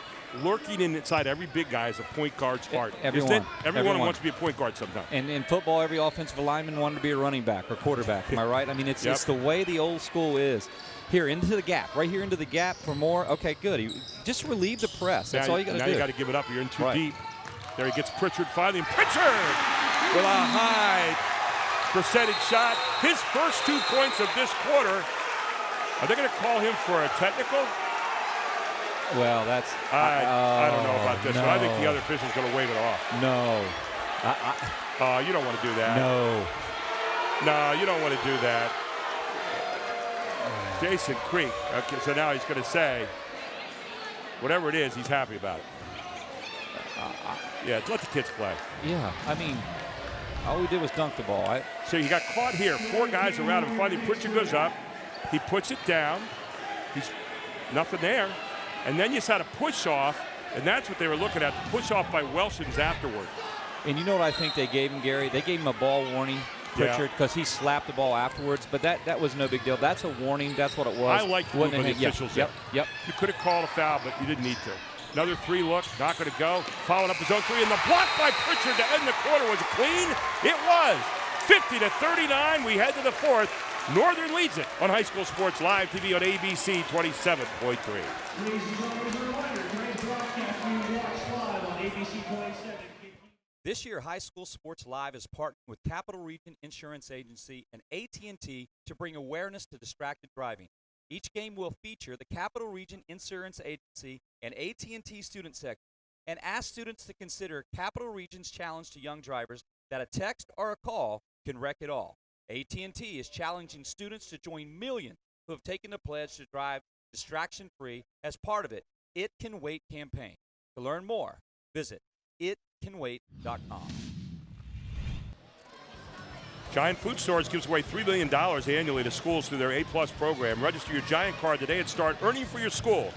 A: lurking inside every big guy is a point guard's heart.
Q: Everyone.
A: Everyone wants to be a point guard sometime.
Q: And in football, every offensive lineman wanted to be a running back or quarterback. Am I right? I mean, it's the way the old school is. Here, into the gap. Right here into the gap for Moore. Okay, good. Just relieve the press. That's all you got to do.
A: Now you got to give it up. You're in too deep. There he gets Pritchard finally. And Pritchard with a high percentage shot. His first 2 points of this quarter. Are they going to call him for a technical?
Q: Well, that's...
A: I don't know about this,
Q: no.
A: but I think the other official's going to wave it off.
Q: No.
A: You don't want to do that.
Q: No.
A: No, you don't want to do that. Jason Creek. Okay, so now he's going to say, whatever it is, he's happy about it. Yeah, let the kids play.
Q: Yeah, I mean, all we did was dunk the ball.
A: So you got caught here. 4 guys around him. Finally, Pritchard goes up. He puts it down. He's nothing there. And then you just had a push off, and that's what they were looking at, the push off by Welshins afterward.
Q: And you know what I think they gave him, Gary? They gave him a ball warning, Pritchard, because he slapped the ball afterwards, but that was no big deal. That's a warning. That's what it was.
A: I like the movement the officials.
Q: Yep.
A: You could have called a foul, but you didn't need to. Another 3 look, not going to go. Following up his own 3, and the block by Pritchard to end the quarter was clean. It was 50-39. We head to the fourth. Northern leads it on High School Sports Live TV on ABC 27.3.
G: This year, High School Sports Live is partnering with Capital Region Insurance Agency and AT&T to bring awareness to distracted driving. Each game will feature the Capital Region Insurance Agency and AT&T student section and ask students to consider Capital Region's challenge to young drivers that a text or a call can wreck it all. AT&T is challenging students to join millions who have taken the pledge to drive distraction-free as part of It Can Wait campaign. To learn more, visit itcanwait.com.
A: Giant Food Stores gives away $3 million annually to schools through their A-Plus program. Register your Giant card today and start earning for your school.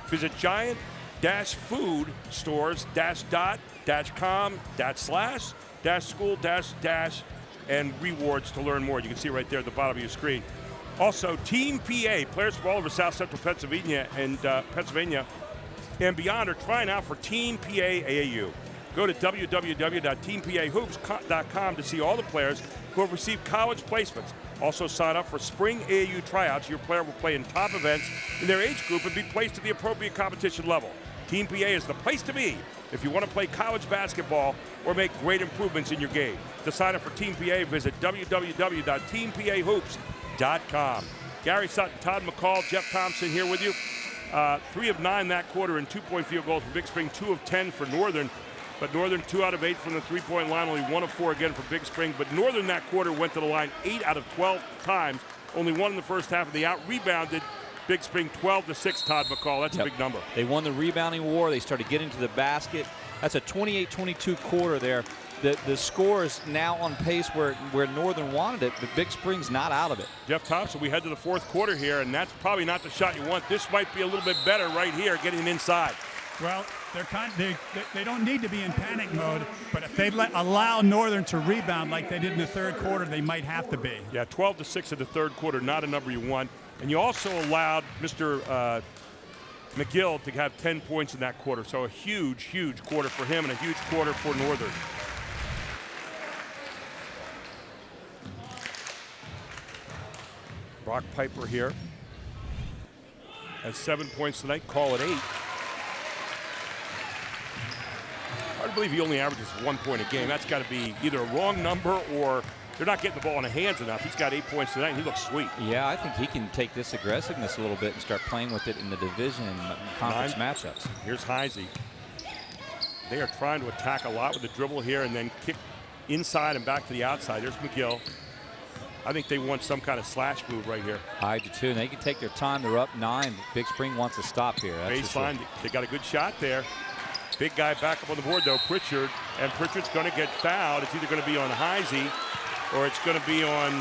A: Visit giant-food-stores.com//school- and rewards to learn more. You can see right there at the bottom of your screen. Also, Team PA, players from all over South Central Pennsylvania and beyond are trying out for Team PA AAU. Go to www.teampahoops.com to see all the players who have received college placements. Also sign up for spring AAU tryouts. Your player will play in top events in their age group and be placed at the appropriate competition level. Team PA is the place to be if you want to play college basketball or make great improvements in your game. To sign up for Team PA, visit www.teampahoops.com. Gary Sutton, Todd McCall, Jeff Thompson here with you. 3 of 9 that quarter and 2-point field goals for Big Spring, 2 of 10 for Northern. But Northern 2 out of 8 from the 3-point line, only 1 of 4 again for Big Spring. But Northern that quarter went to the line 8 out of 12 times, only 1 in the first half, and they out-rebounded Big Spring 12-6, Todd McCall. That's a big number.
Q: They won the rebounding war. They started getting to the basket. That's a 28-22 quarter there. The score is now on pace where Northern wanted it, but Big Spring's not out of it.
A: Jeff Thompson, we head to the fourth quarter here, and that's probably not the shot you want. This might be a little bit better right here, getting inside.
C: Well, they don't need to be in panic mode, but if they allow Northern to rebound like they did in the third quarter, they might have to be.
A: Yeah, 12-6 in the third quarter, not a number you want. And you also allowed Mr. McGill to have 10 points in that quarter. So a huge, huge quarter for him and a huge quarter for Northern. Brock Piper here has 7 points tonight, call it 8. Hard to believe he only averages 1 point a game. That's got to be either a wrong number or they're not getting the ball in the hands enough. He's got 8 points tonight, and he looks sweet.
Q: Yeah, I think he can take this aggressiveness a little bit and start playing with it in the division and conference matchups.
A: Here's Heisey. They are trying to attack a lot with the dribble here and then kick inside and back to the outside. There's McGill. I think they want some kind of slash move right here.
Q: I do too, and they can take their time. They're up 9. Big Spring wants to stop here.
A: Baseline, they got a good shot there. Big guy back up on the board though, Pritchard, and Pritchard's going to get fouled. It's either going to be on Heisey or it's going to be on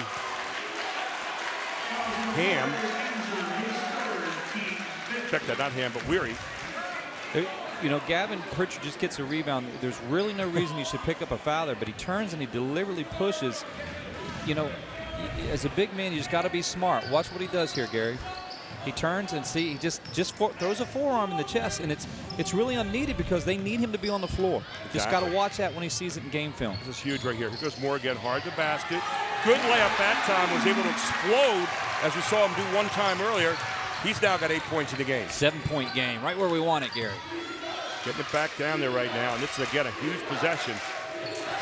A: Ham. Check that, not Ham, but Weary.
Q: You know, Gavin Pritchard just gets a rebound. There's really no reason you should pick up a foul there, but he turns and he deliberately pushes. You know, as a big man, you just got to be smart. Watch what he does here, Gary. He turns and he just throws a forearm in the chest, and it's really unneeded because they need him to be on the floor.
A: Exactly.
Q: Just got to watch that when he sees it in game film.
A: This is huge right here. Here goes Moore again, hard to basket. Good layup that time, was able to explode as we saw him do one time earlier. He's now got 8 points in the game.
Q: 7-point game, right where we want it, Gary.
A: Getting it back down there right now, and this is again a huge possession.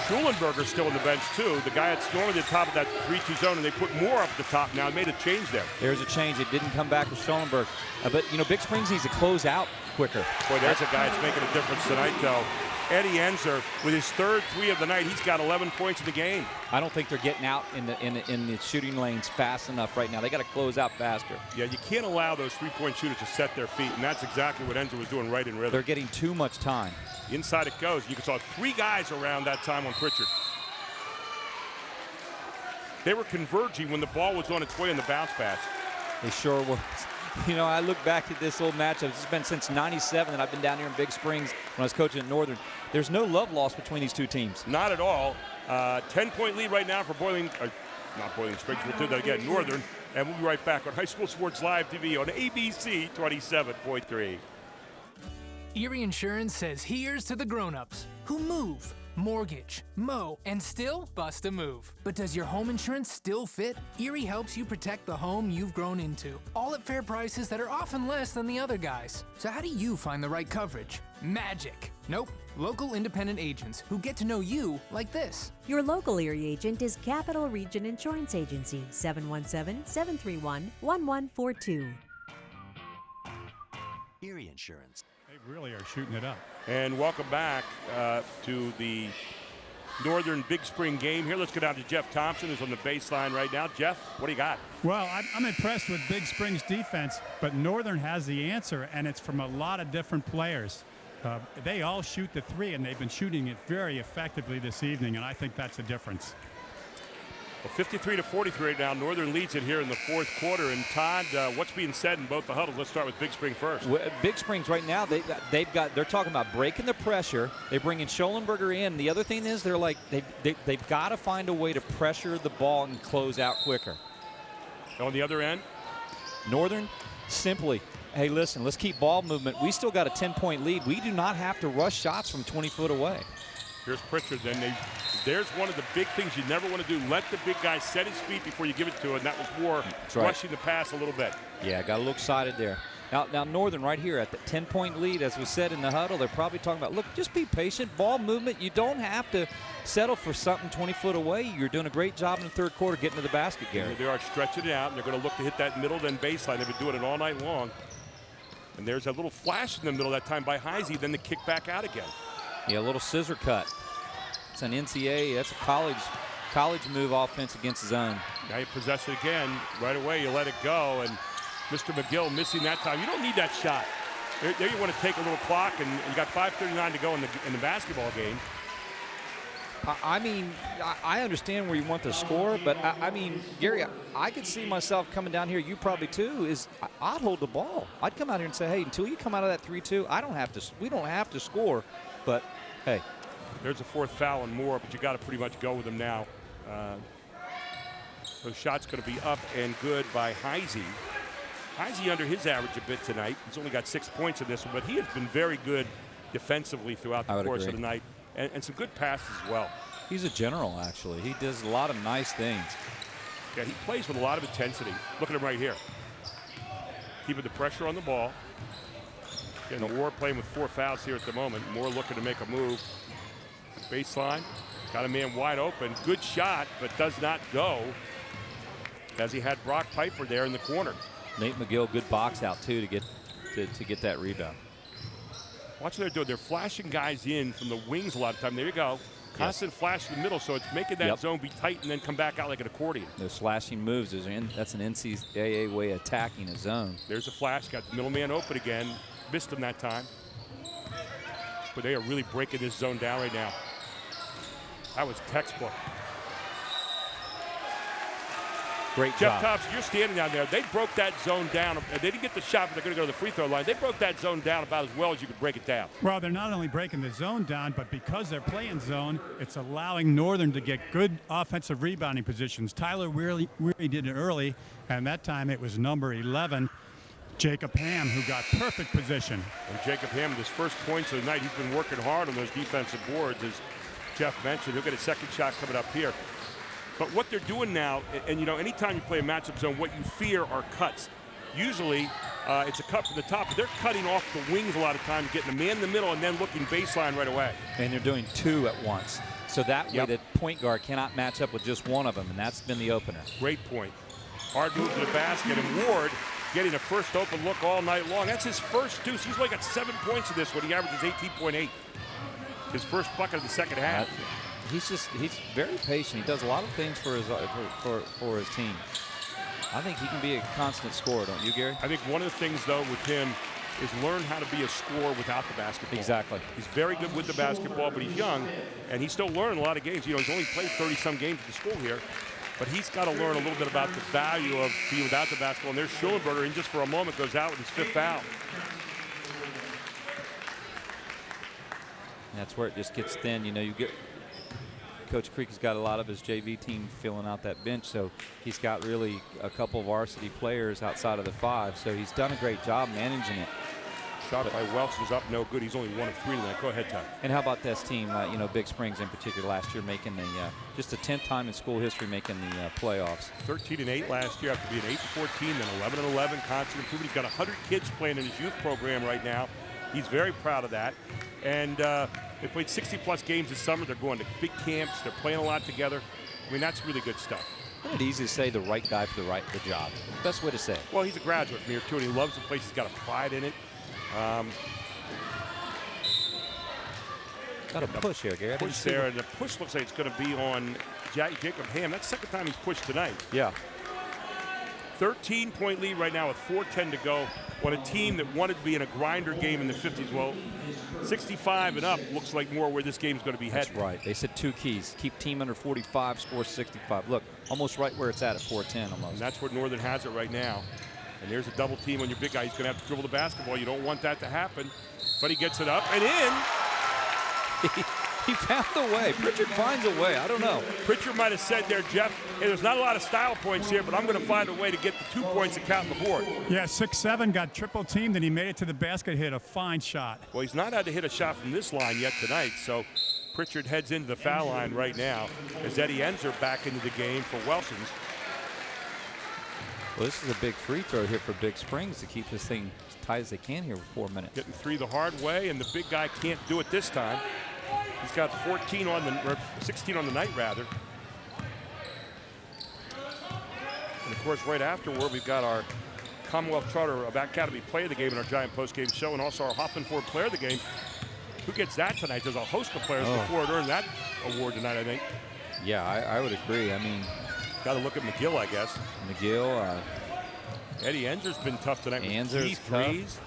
A: Schulenberger's still on the bench too. The guy that's normally at the top of that 3-2 zone, and they put Moore up at the top now. Made a change there.
Q: There's a change. It didn't come back with Schulenberg. But, you know, Big Springs needs to close out quicker.
A: Boy, there's a guy that's making a difference tonight, though. Eddie Enzer, with his third 3 of the night, he's got 11 points in the game.
Q: I don't think they're getting out in the shooting lanes fast enough right now. They got to close out faster.
A: Yeah, you can't allow those 3-point shooters to set their feet, and that's exactly what Enzer was doing right in rhythm.
Q: They're getting too much time.
A: Inside it goes. You saw 3 guys around that time on Pritchard. They were converging when the ball was on its way in the bounce pass.
Q: They sure was. You know, I look back at this old matchup. It's been since '97 that I've been down here in Big Springs when I was coaching at Northern. There's no love lost between these two teams.
A: Not at all. 10-point lead right now for not Boiling Springs. We'll do that again, Northern. And we'll be right back on High School Sports Live TV on ABC 27.3.
E: Erie Insurance says here's to the grown-ups who move, mortgage, mow, and still bust a move. But does your home insurance still fit? Erie helps you protect the home you've grown into, all at fair prices that are often less than the other guys. So how do you find the right coverage? Magic. Nope. Local independent agents who get to know you like this.
I: Your local Erie agent is Capital Region Insurance Agency, 717-731-1142.
M: Erie Insurance.
C: They really are shooting it up.
A: And welcome back to the Northern Big Spring game here. Let's go down to Jeff Thompson, who's on the baseline right now. Jeff, what do you got?
C: Well, I'm impressed with Big Spring's defense, but Northern has the answer, and it's from a lot of different players. They all shoot the 3, and they've been shooting it very effectively this evening, and I think that's a difference.
A: Well, 53-43 right now. Northern leads it here in the fourth quarter. And Todd, what's being said in both the huddles? Let's start with Big Spring first.
Q: Well, Big Springs right now, they're talking about breaking the pressure. They bring in Schulenberger in. The other thing is they've got to find a way to pressure the ball and close out quicker.
A: On the other end,
Q: Northern simply, hey, listen, let's keep ball movement. We still got a 10-point lead. We do not have to rush shots from 20 foot away.
A: Here's Pritchard. There's one of the big things you never want to do. Let the big guy set his feet before you give it to him. That was more rushing the pass a little bit.
Q: Yeah, got a little excited there. Now Northern right here at the 10-point lead, as we said in the huddle, they're probably talking about, look, just be patient, ball movement. You don't have to settle for something 20 foot away. You're doing a great job in the third quarter getting to the basket, Gary.
A: They are stretching it out, and they're going to look to hit that middle then baseline. They've been doing it all night long. And there's a little flash in the middle that time by Heisey, then the kick back out again.
Q: Yeah, a little scissor cut. It's an NCAA, that's a college move offense against zone.
A: Now you possess it again. Right away, you let it go, and Mr. McGill missing that time. You don't need that shot. There you want to take a little clock, and you got 5:39 to go in the basketball game.
Q: I mean, I understand where you want to score, but I mean, Gary, I could see myself coming down here. You probably too. I'd hold the ball. I'd come out here and say, hey, until you come out of that 3-2, we don't have to score. But hey,
A: there's a fourth foul and more, but you got to pretty much go with them now. So shot's going to be up and good by Heisey. Heisey under his average a bit tonight. He's only got 6 points in this one, but he has been very good defensively throughout the course of the night. And some good passes as well.
Q: He's a general, actually. He does a lot of nice things.
A: Yeah, he plays with a lot of intensity. Look at him right here. Keeping the pressure on the ball. Again, Moore playing with 4 fouls here at the moment. Moore looking to make a move. Baseline. Got a man wide open. Good shot, but does not go. As he had Brock Piper there in the corner.
Q: Nate McGill, good box out, too, to get that rebound.
A: Watch what they're doing. They're flashing guys in from the wings a lot of time. There you go. Constant flash in the middle, so it's making that zone be tight and then come back out like an accordion.
Q: Those slashing moves, that's an NCAA way of attacking a zone.
A: There's a flash. Got the middle man open again. Missed him that time. But they are really breaking this zone down right now. That was textbook.
Q: Great
A: Jeff
Q: job.
A: Thompson, you're standing down there. They broke that zone down. They didn't get the shot, but they're going to go to the free throw line. They broke that zone down about as well as you could break it down.
C: Well, they're not only breaking the zone down, but because they're playing zone, it's allowing Northern to get good offensive rebounding positions. Tyler Weary did it early, and that time it was number 11, Jacob Ham, who got perfect position.
A: And Jacob Ham, his first points of the night, he's been working hard on those defensive boards, as Jeff mentioned. He'll get a second shot coming up here. But what they're doing now, and you know, anytime you play a matchup zone, what you fear are cuts. Usually, it's a cut from the top, but they're cutting off the wings a lot of times, getting a man in the middle and then looking baseline right away.
Q: And they're doing 2 at once. So that way the point guard cannot match up with just one of them, and that's been the opener.
A: Great point. Hard move to the basket, and Ward getting a first open look all night long. That's his first deuce. He's only got 7 points in this one. He averages 18.8. His first bucket of the second half.
Q: He's very patient. He does a lot of things for his team. I think he can be a constant scorer, don't you, Gary?
A: I think one of the things, though, with him is learn how to be a scorer without the basketball.
Q: Exactly.
A: He's very good with the basketball, but he's young, and he's still learning a lot of games. You know, he's only played 30-some games at the school here, but he's got to learn a little bit about the value of being without the basketball. And there's Schulenberger, and just for a moment goes out with his 5th foul.
Q: And that's where it just gets thin. You know, you get Coach Creek has got a lot of his JV team filling out that bench, so he's got really a couple varsity players outside of the 5. So he's done a great job managing it.
A: Shot by Welch is up, no good. He's only 1 of 3 tonight. Go ahead, Tom.
Q: And how about this team? You know, Big Springs in particular last year making the just the 10th time in school history making the playoffs.
A: 13-8 last year after being 8-14, then 11-11. Constant improvement. He's got 100 kids playing in his youth program right now. He's very proud of that. And they played 60-plus games this summer. They're going to big camps. They're playing a lot together. I mean, that's really good stuff.
Q: It's easy to say the right guy for the job. Best way to say it.
A: Well, he's a graduate from here, too, and he loves the place. He's got a pride in it.
Q: Got a push here, Gary.
A: Push there, and the push looks like it's going to be on Jacob Ham. That's the second time he's pushed tonight.
Q: Yeah.
A: 13-point lead right now with 4:10 to go on a team that wanted to be in a grinder game in the 50s. Well, 65 and up looks like more where this game's going to be headed.
Q: That's right. They said 2 keys. Keep team under 45, score 65. Look, almost right where it's at 4:10 almost.
A: And that's where Northern has it right now. And there's a double team on your big guy. He's going to have to dribble the basketball. You don't want that to happen. But he gets it up and in.
Q: He found a way. Pritchard finds a way. I don't know.
A: Pritchard might have said there, Jeff, hey, there's not a lot of style points here, but I'm going to find a way to get the 2 points and count on the board.
C: Yeah, 6'7", got triple teamed, and he made it to the basket, hit a fine shot.
A: Well, he's not had to hit a shot from this line yet tonight, so Pritchard heads into the foul line right now as Eddie Enzer back into the game for Welsons.
Q: Well, this is a big free throw here for Big Springs to keep this thing as tight as they can here with 4 minutes.
A: Getting 3 the hard way, and the big guy can't do it this time. He's got 14 on the, or 16 on the night, rather. And of course, right afterward, we've got our Commonwealth Charter Academy Player of the Game in our Giant post-game show, and also our Hoffman Ford Player of the Game. Who gets that tonight? There's a host of players before it earned that award tonight, I think.
Q: Yeah, I would agree. I mean,
A: got to look at McGill, I guess.
Q: McGill.
A: Eddie Enzer's been tough tonight with 3 threes.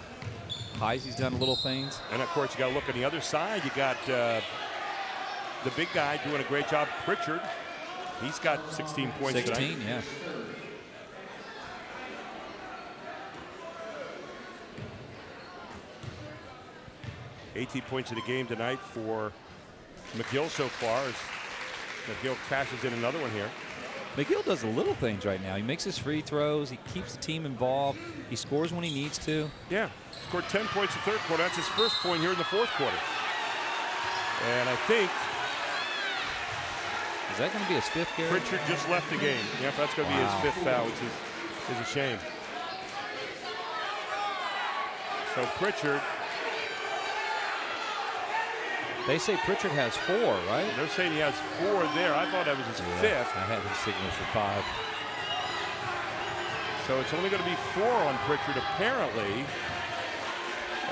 Q: Heisey's done little things.
A: And of course, you got to look on the other side. You got the big guy doing a great job, Pritchard. He's got 16 points
Q: 16,
A: tonight.
Q: yeah.
A: $18 points in the game tonight for McGill so far as McGill cashes in another one here.
Q: McGill does the little things right now. He makes his free throws. He keeps the team involved. He scores when he needs to.
A: Yeah, scored 10 points in the third quarter. That's his first point here in the fourth quarter. And I think...
Q: Is that going to be his 5th, Gary?
A: Pritchard just left the game. Yep, that's going to be his 5th foul, which is a shame. So Pritchard...
Q: They say Pritchard has 4, right?
A: They're saying he has 4 there. I thought that was his 5th.
Q: I had his signal for 5.
A: So it's only going to be 4 on Pritchard, apparently,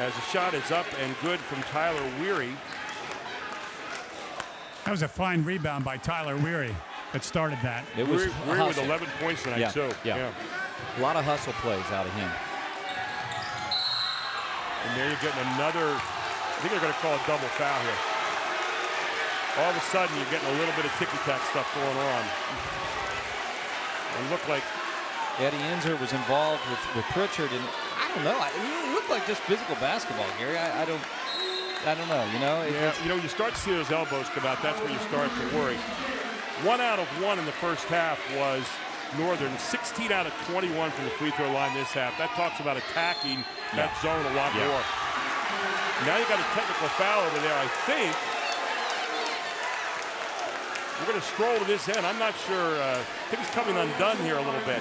A: as the shot is up and good from Tyler Weary.
C: That was a fine rebound by Tyler Weary that started that.
Q: It was
A: Weary with 11 points tonight, too.
Q: Yeah. A lot of hustle plays out of him.
A: And there you're getting another... I think they're going to call a double foul here. All of a sudden, you're getting a little bit of ticky-tack stuff going on. It looked like
Q: Eddie Enzer was involved with Pritchard, and I don't know. It looked like just physical basketball, Gary. I don't know. You know.
A: You start to see those elbows come out. That's where you start to worry. 1 out of 1 in the first half was Northern. 16 out of 21 from the free throw line this half. That talks about attacking that zone a lot more. Now you got a technical foul over there, I think. We're going to stroll to this end. I'm not sure. I think it's coming undone here a little bit.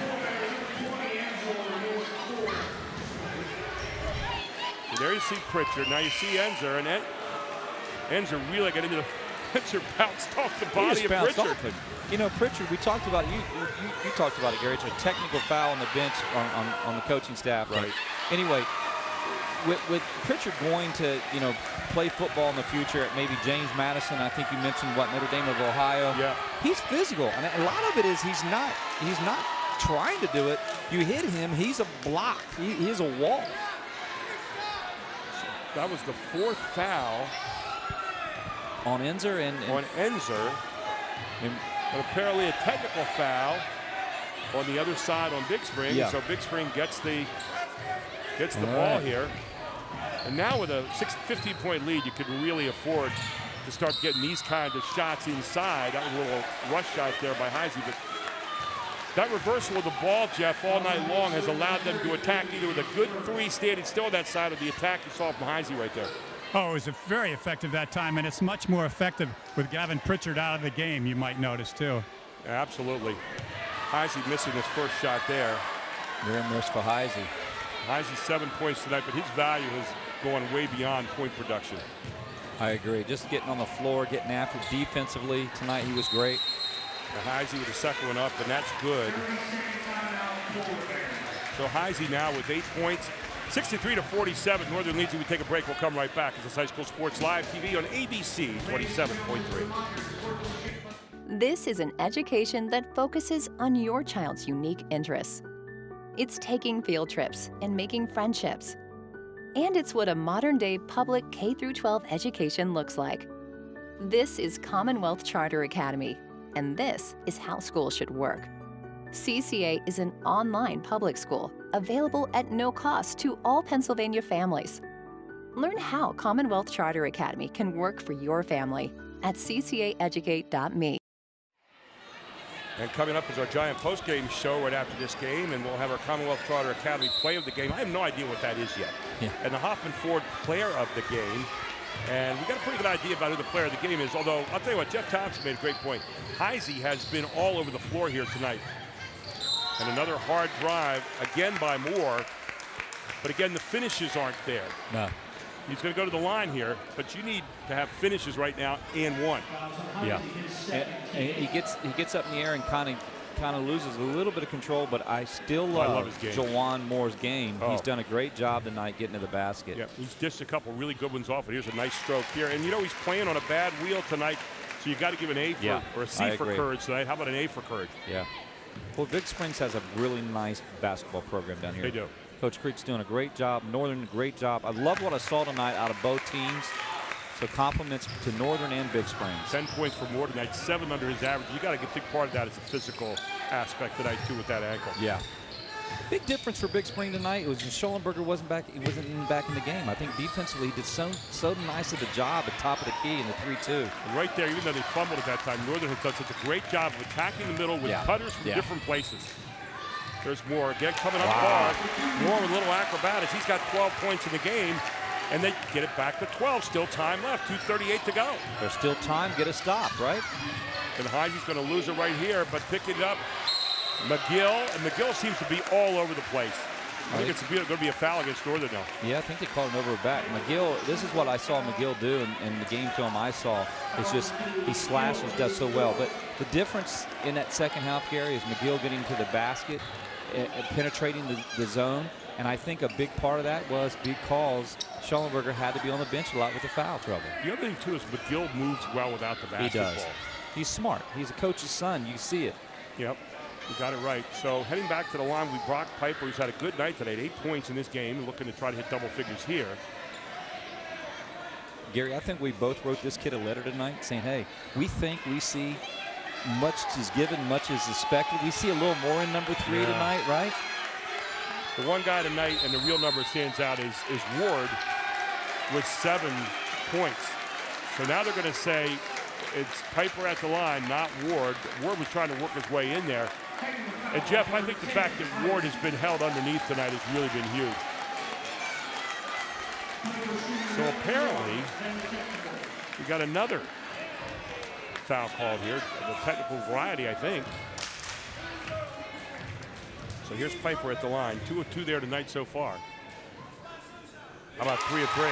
A: So there you see Pritchard. Now you see Enzer, and Enzer really got into the... Pritchard bounced off the body of Pritchard.
Q: You know, Pritchard, we talked about it. You talked about it, Gary. It's a technical foul on the bench on the coaching staff.
A: Right.
Q: Anyway, with Pritchard going to, play football in the future at maybe James Madison, I think you mentioned Notre Dame of Ohio.
A: Yeah.
Q: He's physical, and a lot of it is he's not trying to do it. You hit him, he's a block. He is a wall.
A: That was the 4th foul
Q: on Enzer
A: on Enzer. And apparently a technical foul on the other side on BigSpring.
Q: Yeah.
A: So BigSpring gets the ball here. And now with a 15-point lead, you could really afford to start getting these kind of shots inside. That was a little rush shot there by Heisey. But that reversal of the ball, Jeff, all night long has allowed them to attack either with a good 3 standing still on that side of the attack you saw from Heisey right there.
C: Oh, it was very effective that time, and it's much more effective with Gavin Pritchard out of the game, you might notice, too.
A: Absolutely. Heisey missing his first shot there.
Q: Near miss for Heisey.
A: Heisey 7 points tonight, but his value has gone way beyond point production.
Q: I agree. Just getting on the floor, getting after defensively tonight, he was great.
A: Heisey with the second one up, and that's good. So Heisey now with 8 points. 63-47, Northern leads. We take a break. We'll come right back. It's High School Sports Live TV on ABC 27.3.
H: This is an education that focuses on your child's unique interests. It's taking field trips and making friendships. And it's what a modern-day public K-12 education looks like. This is Commonwealth Charter Academy, and this is how schools should work. CCA is an online public school available at no cost to all Pennsylvania families. Learn how Commonwealth Charter Academy can work for your family at ccaeducate.me.
A: And coming up is our Giant post-game show right after this game, and we'll have our Commonwealth Charter Academy Player of the Game. I have no idea what that is yet.
Q: Yeah.
A: And the Hoffman Ford Player of the Game And we got a pretty good idea about who the player of the game is, although I'll tell you what, Jeff Thompson made a great point. Heisey has been all over the floor here tonight. And another hard drive, again by Moore. But again, the finishes aren't there.
Q: No.
A: He's going to go to the line here, but you need to have finishes right now and one.
Q: Yeah. And he gets up in the air and kind of loses a little bit of control, but I still love
A: his game.
Q: Jawan Moore's game.
A: Oh.
Q: He's done a great job tonight getting to the basket.
A: Yeah, he's dished a couple really good ones off, and here's a nice stroke here. And you know he's playing on a bad wheel tonight, so you got to give an A for, or a C for courage tonight. How about an A for courage?
Q: Yeah. Well, Big Springs has a really nice basketball program down here.
A: They do.
Q: Coach Creek's doing a great job. Northern, great job. I love what I saw tonight out of both teams. So compliments to Northern and Big Springs.
A: 10 points for Moore tonight, 7 under his average. You got to get a big part of that is the physical aspect tonight too with that ankle.
Q: Yeah. Big difference for Big Spring tonight was Schollenberger wasn't even back in the game. I think defensively he did so nice of the job at top of the key in the 3-2.
A: And right there, even though they fumbled at that time, Northern has done such a great job of attacking the middle with cutters from different places. There's Moore again coming up hard. Moore with a little acrobatics. He's got 12 points in the game, and they get it back to 12. Still time left, 2:38 to go.
Q: There's still time. Get a stop, right?
A: And Heisey's going to lose it right here, but picking it up, McGill. And McGill seems to be all over the place. I think it's going to be a foul against Northern now.
Q: Yeah, I think they called him over back. McGill, this is what I saw McGill do in the game film I saw. It's just he slashes, does so well. But the difference in that second half, Gary, is McGill getting to the basket, penetrating the zone. And I think a big part of that was because Schollenberger had to be on the bench a lot with the foul trouble.
A: The other thing, too, is McGill moves well without the basketball.
Q: He does. He's smart. He's a coach's son. You see it.
A: Yep. You got it right. So heading back to the line with Brock Piper, who's had a good night tonight, 8 points in this game, looking to try to hit double figures here.
Q: Gary, I think we both wrote this kid a letter tonight saying, hey, we think we see much is given, much is expected. We see a little more in number 3 tonight, right?
A: The one guy tonight, and the real number stands out, is Ward with 7 points. So now they're going to say it's Piper at the line, not Ward. Ward was trying to work his way in there. And Jeff, I think the fact that Ward has been held underneath tonight has really been huge. So apparently, we got another foul called here, of a technical variety, I think. So here's Piper at the line. 2 of 2 there tonight so far. How about 3 of 3?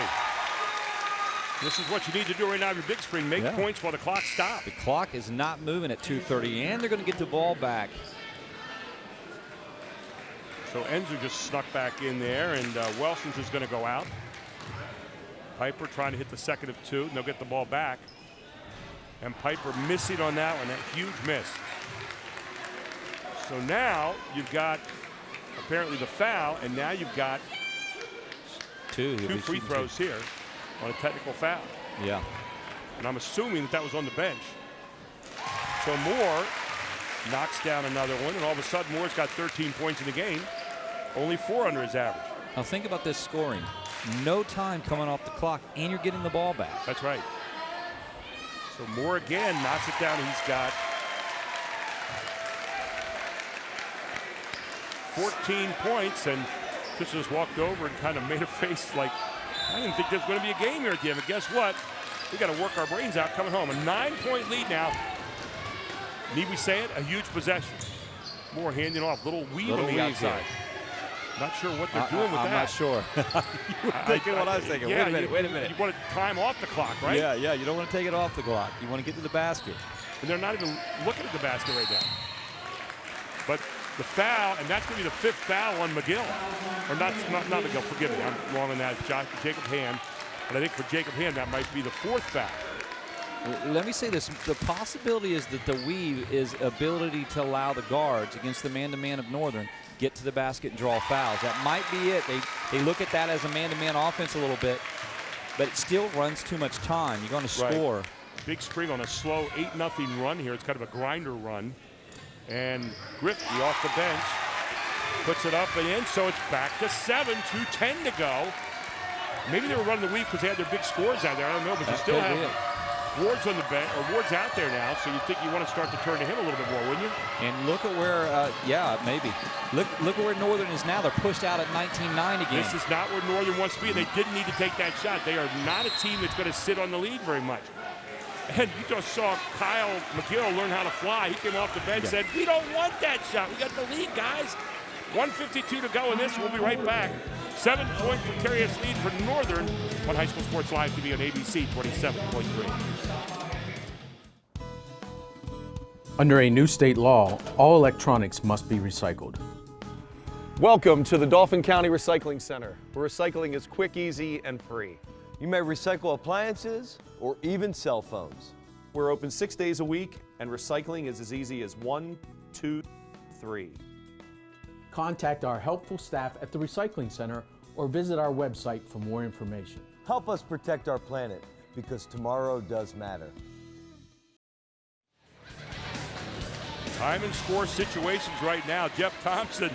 A: This is what you need to do right now. Your Big Spring, make points while the clock stops.
Q: The clock is not moving at 2:30, and they're going to get the ball back.
A: So Enzer just snuck back in there, and Welson's just going to go out. Piper trying to hit the second of 2, and they'll get the ball back. And Piper missing on that one, that huge miss. So now you've got apparently the foul, and now you've got two free throws here on a technical foul.
Q: Yeah.
A: And I'm assuming that was on the bench. So Moore knocks down another one, and all of a sudden Moore's got 13 points in the game, only 4 under his average.
Q: Now think about this scoring. No time coming off the clock, and you're getting the ball back.
A: That's right. So Moore again knocks it down. He's got 14 points, and Fisher just walked over and kind of made a face like, I didn't think there was going to be a game here at the end, but guess what? We got to work our brains out coming home. A 9-point lead now. Need we say it? A huge possession. Moore handing off, little weave on the outside. Not sure what they're doing with that.
Q: I'm not sure. You were thinking what I was thinking.
A: Yeah,
Q: wait a minute.
A: You want to time off the clock, right?
Q: Yeah, you don't want to take it off the clock. You want to get to the basket.
A: And they're not even looking at the basket right now. But the foul, and that's going to be the 5th foul on McGill. Or not McGill, forgive me, I'm wrong on that. Jacob Hand. But I think for Jacob Hand, that might be the 4th foul.
Q: Let me say this. The possibility is that the weave is ability to allow the guards against the man-to-man of Northern get to the basket and draw fouls. That might be it. They look at that as a man-to-man offense a little bit, but it still runs too much time. You're going to score.
A: Right. Big Spring on a slow 8-0 run here. It's kind of a grinder run. And Griffey off the bench puts it up and in, so it's back to 7, 2:10 to go. Maybe they were running the weave because they had their big scores out there. I don't know, but you still have Ward's on the bench, or Ward's out there now, so you think you want to start to turn to him a little bit more, wouldn't you?
Q: And look at where, maybe. Look at where Northern is now. They're pushed out at 19-9 again.
A: This is not where Northern wants to be. They didn't need to take that shot. They are not a team that's going to sit on the lead very much. And you just saw Kyle McGill learn how to fly. He came off the bench and said, we don't want that shot. We got the lead, guys. 1:52 to go in this. We'll be right back. 7-point precarious lead for Northern on High School Sports Live TV on ABC 27.3.
K: Under a new state law, all electronics must be recycled.
L: Welcome to the Dauphin County Recycling Center, where recycling is quick, easy, and free. You may recycle appliances or even cell phones. We're open 6 days a week, and recycling is as easy as 1, 2, 3.
K: Contact our helpful staff at the Recycling Center or visit our website for more information.
L: Help us protect our planet, because tomorrow does matter.
A: Time and score situations right now. Jeff Thompson,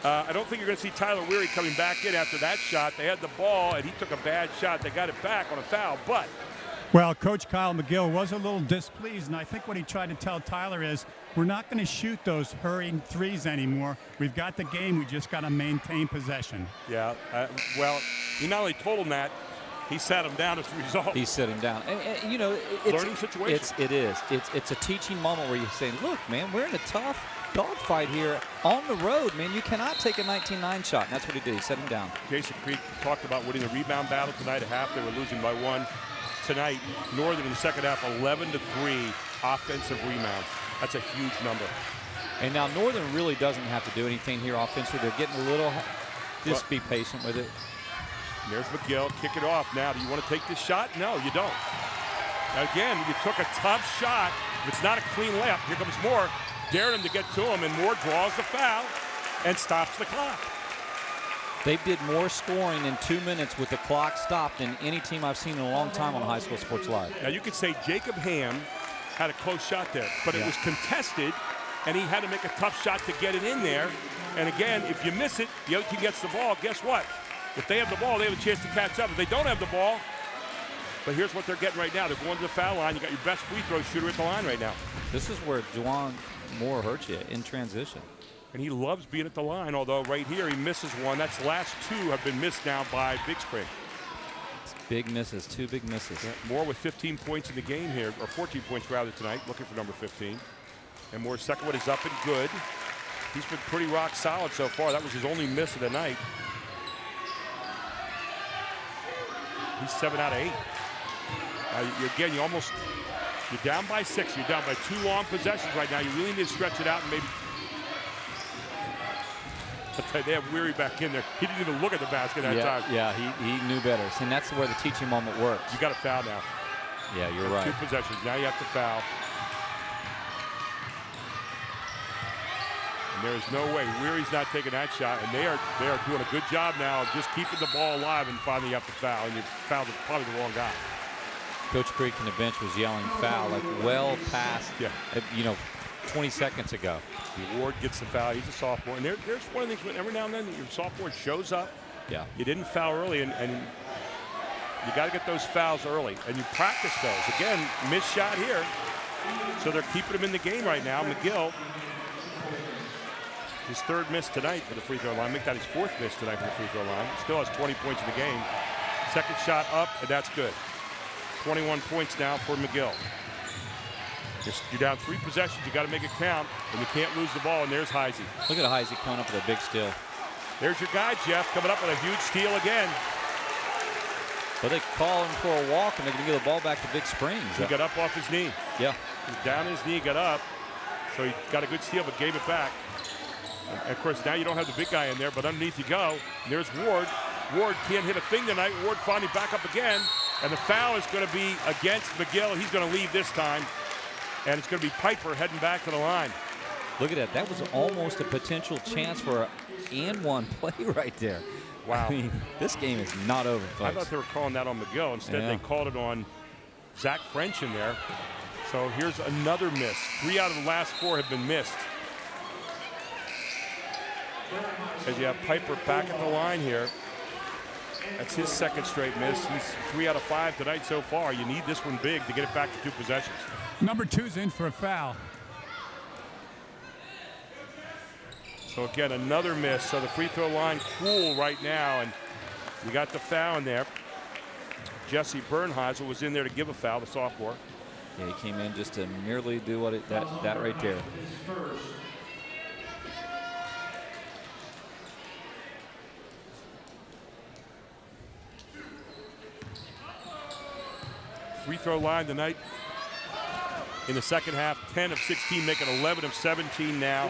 A: I don't think you're going to see Tyler Weary coming back in after that shot. They had the ball, and he took a bad shot. They got it back on a foul, but...
C: Well, Coach Kyle McGill was a little displeased, and I think what he tried to tell Tyler is, we're not going to shoot those hurried threes anymore. We've got the game. We just got to maintain possession.
A: Yeah, well, he not only told him that, he sat him down as a result.
Q: He set him down. And you know,
A: learning situation.
Q: It's a teaching moment where you say, look, man, we're in a tough dogfight here on the road, man. You cannot take a 19-9 shot. And that's what he did. He set him down.
A: Jason Creek talked about winning the rebound battle tonight at half. They were losing by 1. Tonight, Northern in the second half, 11-3 offensive rebounds. That's a huge number.
Q: And now Northern really doesn't have to do anything here offensively. They're getting a little, just be patient with it.
A: There's McGill, kick it off. Now, do you want to take this shot? No, you don't. Now, again, you took a tough shot. If it's not a clean layup, here comes Moore, daring him to get to him, and Moore draws the foul and stops the clock.
Q: They did more scoring in 2 minutes with the clock stopped than any team I've seen in a long time on High School Sports Live.
A: Now, you could say Jacob Ham had a close shot there, but it was contested, and he had to make a tough shot to get it in there. And again, if you miss it, the other team gets the ball. Guess what? If they have the ball, they have a chance to catch up. If they don't have the ball, but here's what they're getting right now. They're going to the foul line. You got your best free throw shooter at the line right now.
Q: This is where Juwan Moore hurts you, in transition.
A: And he loves being at the line, although right here he misses one. That's the last 2 have been missed now by BigSpring.
Q: Big misses, 2 big misses.
A: Yeah, Moore with 15 points in the game here, or 14 points rather tonight, looking for number 15. And Moore's second one is up and good. He's been pretty rock solid so far. That was his only miss of the night. He's 7 out of 8. Again, you're down by 6. You're down by 2 long possessions right now. You really need to stretch it out and maybe. I'll tell you, they have Weary back in there. He didn't even look at the basket that time.
Q: Yeah, he knew better. And that's where the teaching moment works.
A: You got a foul now.
Q: Yeah, you're right.
A: 2 possessions. Now you have to foul. And there is no way. Weary's not taking that shot, and they are doing a good job now of just keeping the ball alive, and finally you have to foul, and you fouled probably the wrong guy.
Q: Coach Creek on the bench was yelling foul, like well past, 20 seconds ago.
A: Ward gets the foul. He's a sophomore. And there's one of the things, every now and then your sophomore shows up.
Q: Yeah.
A: You didn't foul early, and you got to get those fouls early. And you practice those. Again, missed shot here. So they're keeping him in the game right now. McGill, his 3rd miss tonight for the free throw line. Make that his 4th miss tonight for the free throw line. Still has 20 points in the game. Second shot up, and that's good. 21 points now for McGill. You're down 3 possessions. You got to make it count, and you can't lose the ball. And there's Heisey.
Q: Look at Heisey coming up with a big steal.
A: There's your guy, Jeff, coming up with a huge steal again.
Q: But they call him for a walk, and they're going to give the ball back to BigSpring.
A: He got up off his knee.
Q: Yeah.
A: He's down his knee, got up. So he got a good steal, but gave it back. And of course, now you don't have the big guy in there, but underneath you go. And there's Ward. Ward can't hit a thing tonight. Ward finally back up again. And the foul is going to be against McGill. He's going to leave this time. And it's going to be Piper heading back to the line.
Q: Look at that. That was almost a potential chance for an and 1 play right there.
A: Wow.
Q: I mean, this game is not over, folks.
A: I thought they were calling that on McGill. Instead, they called it on Zach French in there. So here's another miss. 3 out of the last 4 have been missed. As you have Piper back at the line here. That's his second straight miss. He's 3 out of 5 tonight so far. You need this one big to get it back to 2 possessions.
C: Number 2's in for a foul.
A: So again, another miss. So the free throw line cool right now, and you got the foul in there. Jesse Bernheisel was in there to give a foul, the sophomore.
Q: Yeah, he came in just to merely do what that right there.
A: Free throw line tonight in the second half, 10 of 16, making 11 of 17 now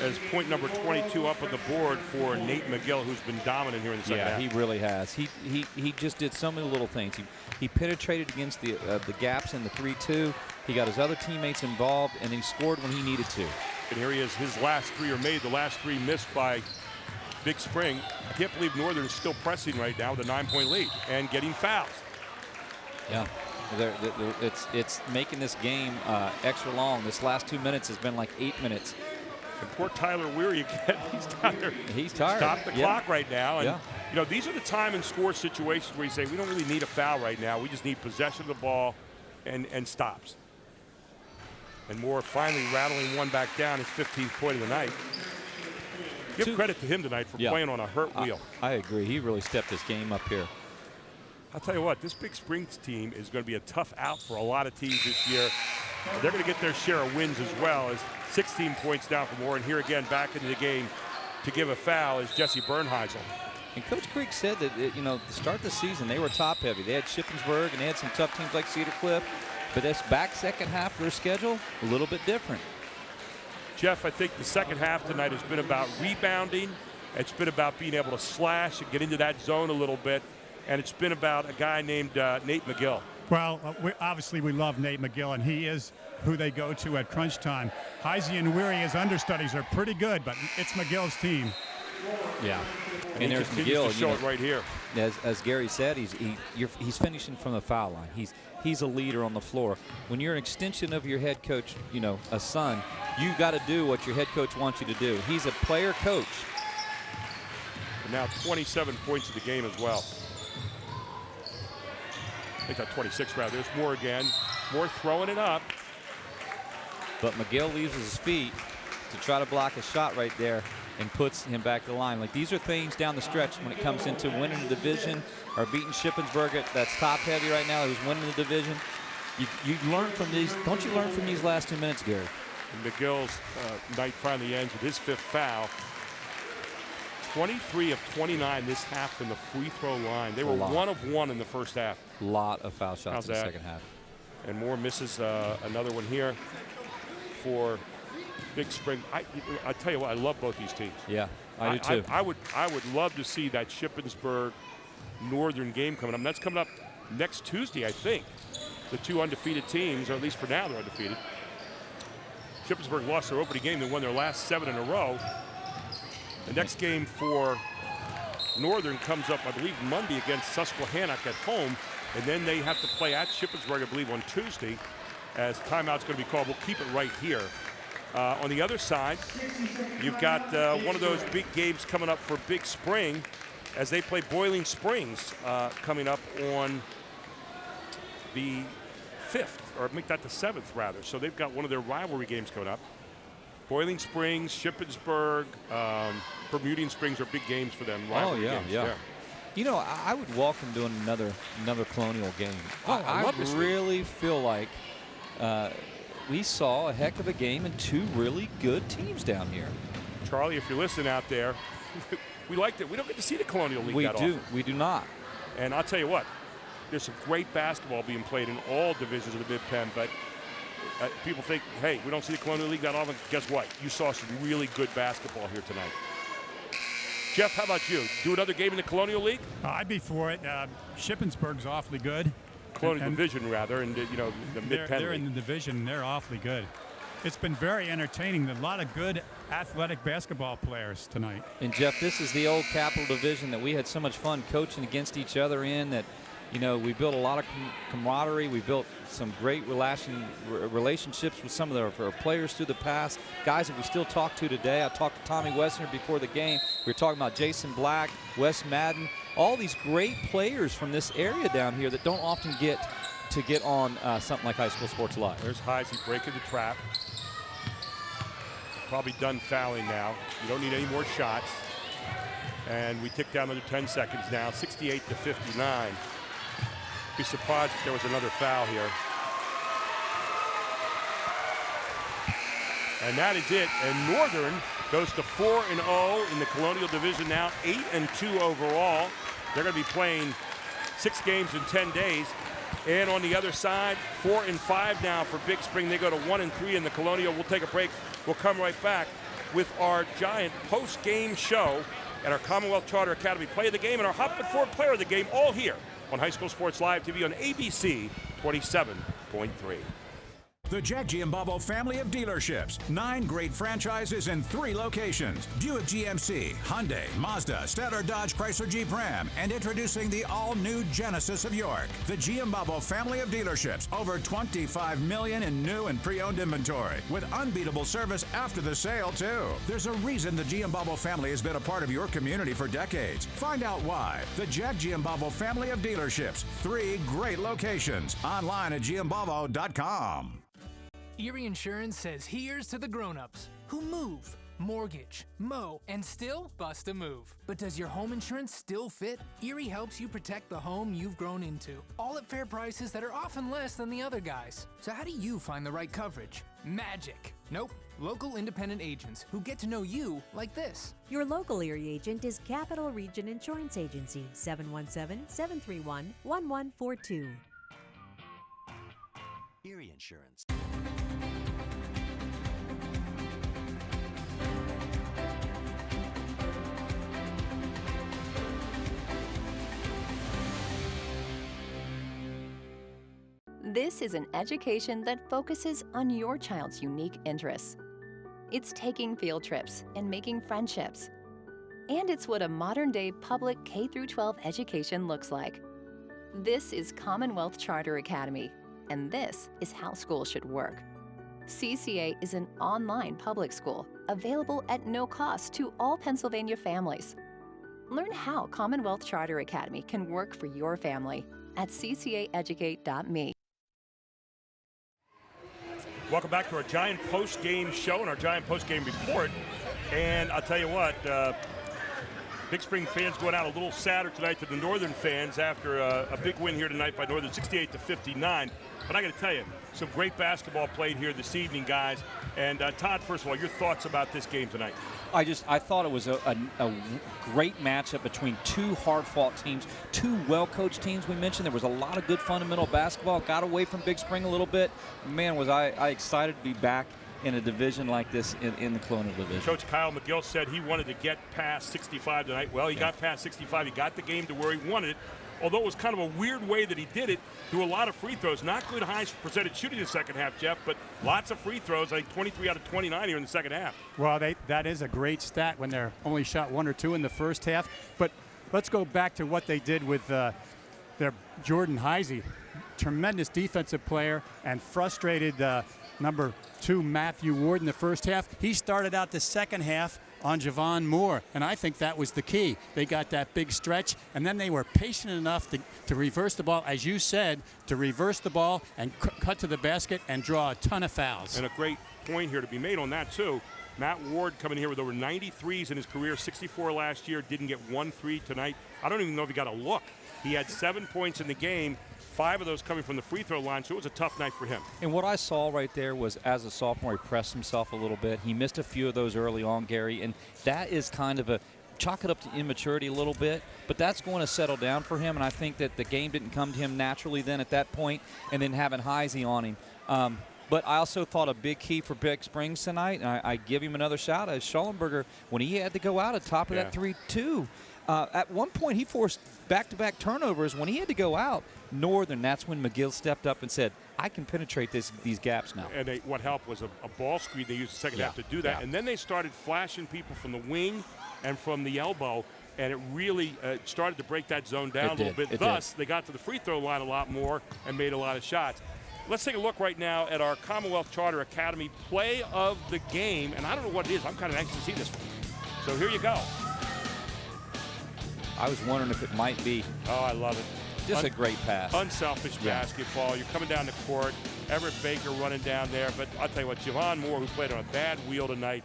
A: as point number 22 up on the board for Nate McGill, who's been dominant here in the second half.
Q: Yeah, he really has. He just did so many little things. He penetrated against the gaps in the 3-2. He got his other teammates involved, and he scored when he needed to.
A: And here he is. His last 3 are made. The last 3 missed by Big Spring. I can't believe Northern is still pressing right now with a 9-point lead and getting fouls.
Q: Yeah. It's making this game extra long. This last 2 minutes has been like 8 minutes.
A: And poor Tyler Weary again. He's tired.
Q: He's tired.
A: Stop the clock right now. And,
Q: yeah.
A: you know, these are the time and score situations where you say, we don't really need a foul right now. We just need possession of the ball and stops. And Moore finally rattling one back down, his 15th point of the night. Give credit to him tonight for playing on a hurt wheel.
Q: I agree. He really stepped his game up here.
A: I'll tell you what, this Big Springs team is going to be a tough out for a lot of teams this year. They're going to get their share of wins as well, as 16 points down for Moore. And here again, back into the game to give a foul is Jesse Bernheisel.
Q: And Coach Creek said that, you know, to start the season, they were top heavy. They had Shippensburg and they had some tough teams like Cedar Cliff. But this back second half of their schedule, a little bit different.
A: Jeff, I think the second half tonight has been about rebounding. It's been about being able to slash and get into that zone a little bit. And it's been about a guy named Nate McGill.
C: Well, obviously we love Nate McGill, and he is who they go to at crunch time. Heisey and Weary as understudies are pretty good, but it's McGill's team.
Q: Yeah.
A: And there's McGill. To show it right here.
Q: As Gary said, he's finishing from the foul line. He's a leader on the floor. When you're an extension of your head coach, you know, a son, you got to do what your head coach wants you to do. He's a player coach.
A: And now 27 points in the game as well. I think that 26 rather. There's Moore again. Moore throwing it up.
Q: But McGill leaves his feet to try to block a shot right there and puts him back to the line. Like, these are things down the stretch when it comes into winning the division or beating Shippensburg that's top heavy right now, who's winning the division. You learn from these. Don't you learn from these last 2 minutes, Gary?
A: And McGill's night finally ends with his 5th foul. 23 of 29 this half in the free throw line. They were 1 of 1 in the first half.
Q: A lot of foul shots in the second half.
A: And Moore misses another one here for Big Spring. I tell you what, I love both these teams.
Q: Yeah, I do too.
A: I would love to see that Shippensburg Northern game coming up. And that's coming up next Tuesday, I think. The 2 undefeated teams, or at least for now, they're undefeated. Shippensburg lost their opening game. They won their last 7 in a row. The next game for Northern comes up, I believe, Monday against Susquehannock at home. And then they have to play at Shippensburg, I believe, on Tuesday, as timeout's going to be called. We'll keep it right here. On the other side, you've got one of those big games coming up for Big Spring as they play Boiling Springs coming up on the 5th, or make that the 7th, rather. So they've got one of their rivalry games coming up. Boiling Springs, Shippensburg, Bermudian Springs are big games for them.
Q: Oh, yeah. You know, I would welcome doing another Colonial game. I really feel like we saw a heck of a game and 2 really good teams down here.
A: Charlie, if you're listening out there, we liked it. We don't get to see the Colonial League that often.
Q: We do not.
A: And I'll tell you what, there's some great basketball being played in all divisions of the Mid-Penn, but people think, hey, we don't see the Colonial League that often. Guess what? You saw some really good basketball here tonight. Jeff, how about you? Do another game in the Colonial League?
C: I'd be for it. Shippensburg's awfully good.
A: Colonial Division, rather, and you know, the Mid-Penn
C: They're in the division. They're awfully good. It's been very entertaining. A lot of good athletic basketball players tonight.
Q: And Jeff, this is the old Capital Division that we had so much fun coaching against each other in. That, You know, we built a lot of camaraderie. We built some great relationships with some of our players through the past, guys that we still talk to today. I talked to Tommy Westerner before the game. We were talking about Jason Black, Wes Madden, all these great players from this area down here that don't often get on something like High School Sports Live.
A: There's Heisey breaking the trap. Probably done fouling now. You don't need any more shots. And we tick down another 10 seconds now, 68-59. Be surprised if there was another foul here. And that is it. And Northern goes to 4-0 in the Colonial Division now, 8-2 overall. They're going to be playing 6 games in 10 days. And on the other side, 4-5 now for Big Spring. They go to 1-3 in the Colonial. We'll take a break. We'll come right back with our giant post-game show at our Commonwealth Charter Academy Play of the Game and our Hopwood Ford Player of the Game, all here on High School Sports Live TV on ABC 27.3.
M: The Jack Giambalvo family of dealerships. 9 great franchises in 3 locations. Buick GMC, Hyundai, Mazda, Stellar Dodge Chrysler Jeep Ram, and introducing the all-new Genesis of York. The Giambalvo family of dealerships. Over $25 million in new and pre-owned inventory. With unbeatable service after the sale, too. There's a reason the Giambalvo family has been a part of your community for decades. Find out why. The Jack Giambalvo family of dealerships. 3 great locations. Online at giambalvo.com.
E: Erie Insurance says here's to the grown-ups who move, mortgage, mow, and still bust a move. But does your home insurance still fit? Erie helps you protect the home you've grown into, all at fair prices that are often less than the other guys. So how do you find the right coverage? Magic. Nope. Local independent agents who get to know you like this.
I: Your local Erie agent is Capital Region Insurance Agency, 717-731-1142.
N: Erie Insurance.
H: This is an education that focuses on your child's unique interests. It's taking field trips and making friendships. And it's what a modern-day public K-12 education looks like. This is Commonwealth Charter Academy, and this is how schools should work. CCA is an online public school available at no cost to all Pennsylvania families. Learn how Commonwealth Charter Academy can work for your family at ccaeducate.me.
A: Welcome back to our giant post-game show and our giant post-game report. And I'll tell you what, Big Spring fans going out a little sadder tonight to the Northern fans after a big win here tonight by Northern, 68-59. But I got to tell you, some great basketball played here this evening, guys. And Todd, first of all, your thoughts about this game tonight?
Q: I thought it was a great matchup between 2 hard-fought teams, 2 well-coached teams. We mentioned there was a lot of good fundamental basketball. Got away from Big Spring a little bit. Man, was I excited to be back in a division like this in the Colonial Division.
A: Coach Kyle McGill said he wanted to get past 65 tonight. Well, he got past 65. He got the game to where he wanted it. Although it was kind of a weird way that he did it, threw a lot of free throws. Not good high percentage shooting in the second half, Jeff, but lots of free throws, like 23 out of 29 here in the second half.
C: Well, that is a great stat when they're only shot 1 or 2 in the first half. But let's go back to what they did with their Jordan Heisey. Tremendous defensive player and frustrated number 2 Matthew Ward in the first half. He started out the second half on Javon Moore, and I think that was the key. They got that big stretch, and then they were patient enough to reverse the ball, as you said, to reverse the ball and cut to the basket and draw a ton of fouls.
A: And a great point here to be made on that, too. Matt Ward coming here with over 90 threes in his career, 64 last year, didn't get 1 3 tonight. I don't even know if he got a look. He had 7 points in the game, 5 of those coming from the free throw line, so it was a tough night for him.
Q: And what I saw right there was, as a sophomore, he pressed himself a little bit. He missed a few of those early on, Gary, and that is kind of chalk it up to immaturity a little bit, but that's going to settle down for him, and I think that the game didn't come to him naturally then at that point, and then having Heisey on him. But I also thought a big key for Big Springs tonight, and I give him another shout out, Schallenberger, when he had to go out at top of that 3-2. At one point, he forced back-to-back turnovers. When he had to go out, Northern, that's when McGill stepped up and said, I can penetrate these gaps now.
A: And what helped was a ball screen. They used the second half to do that. And then they started flashing people from the wing and from the elbow. and it really started to break that zone down a little bit. Thus, they got to the free throw line a lot more and made a lot of shots. Let's take a look right now at our Commonwealth Charter Academy play of the game, and I don't know what it is. I'm kind of anxious to see this one. So here you go.
Q: I was wondering if it might be.
A: Oh, I love it.
Q: Just a great pass.
A: Unselfish basketball. You're coming down the court. Everett Baker running down there. But I'll tell you what, Javon Moore, who played on a bad wheel tonight,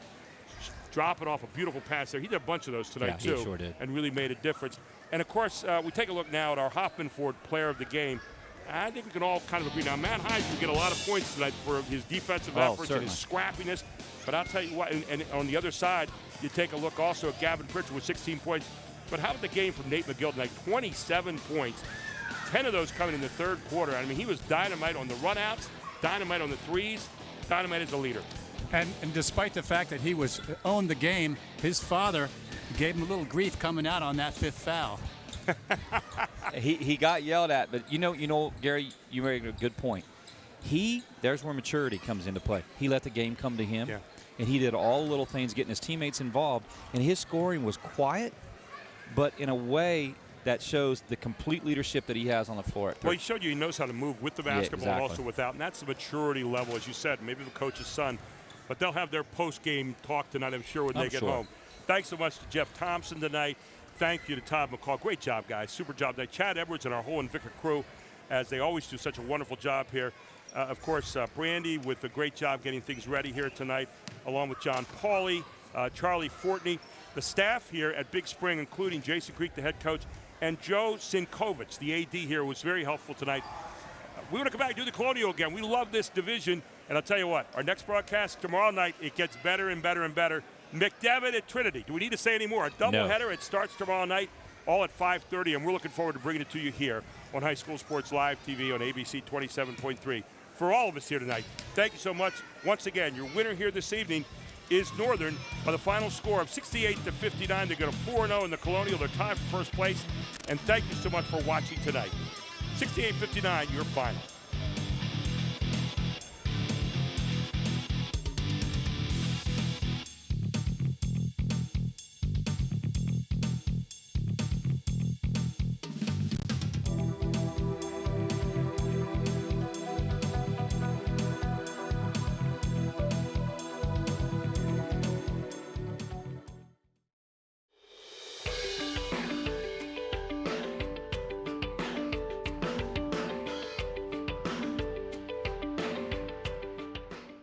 A: dropping off a beautiful pass there. He did a bunch of those tonight, too.
Q: He sure did.
A: And really made a difference. And, of course, we take a look now at our Hoffman Ford player of the game. I think we can all kind of agree. Now, Matt Hines will get a lot of points tonight for his defensive efforts and his scrappiness. But I'll tell you what, and on the other side, you take a look also at Gavin Pritchard with 16 points. But how about the game from Nate McGill tonight? 27 points. 10 of those coming in the third quarter. I mean, he was dynamite on the runouts, dynamite on the threes, dynamite as a leader.
C: And despite the fact that he owned the game, his father gave him a little grief coming out on that fifth foul.
Q: He got yelled at, but you know, Gary, you made a good point. There's where maturity comes into play. He let the game come to him, and he did all the little things, getting his teammates involved, and his scoring was quiet, but in a way that shows the complete leadership that he has on the floor.
A: Well, he showed you he knows how to move with the basketball and also without, and that's the maturity level, as you said, maybe the coach's son. But they'll have their post-game talk tonight, I'm sure, when they get home. Thanks so much to Jeff Thompson tonight. Thank you to Todd McCall. Great job, guys. Super job tonight. Chad Edwards and our whole Invicta crew, as they always do such a wonderful job here. Of course, Brandy with a great job getting things ready here tonight, along with John Pauly, Charlie Fortney. The staff here at Big Spring, including Jason Creek, the head coach, and Joe Sinkovich, the AD here, was very helpful tonight. We want to come back and do the Colonial again. We love this division. And I'll tell you what, our next broadcast tomorrow night, it gets better and better and better. McDevitt at Trinity. Do we need to say any more? A doubleheader. No. It starts tomorrow night, all at 5:30, and we're looking forward to bringing it to you here on High School Sports Live TV on ABC 27.3. For all of us here tonight, thank you so much. Once again, your winner here this evening is Northern by the final score of 68-59. They go to 4-0 in the Colonial. They're tied for first place. And thank you so much for watching tonight. 68-59, your final.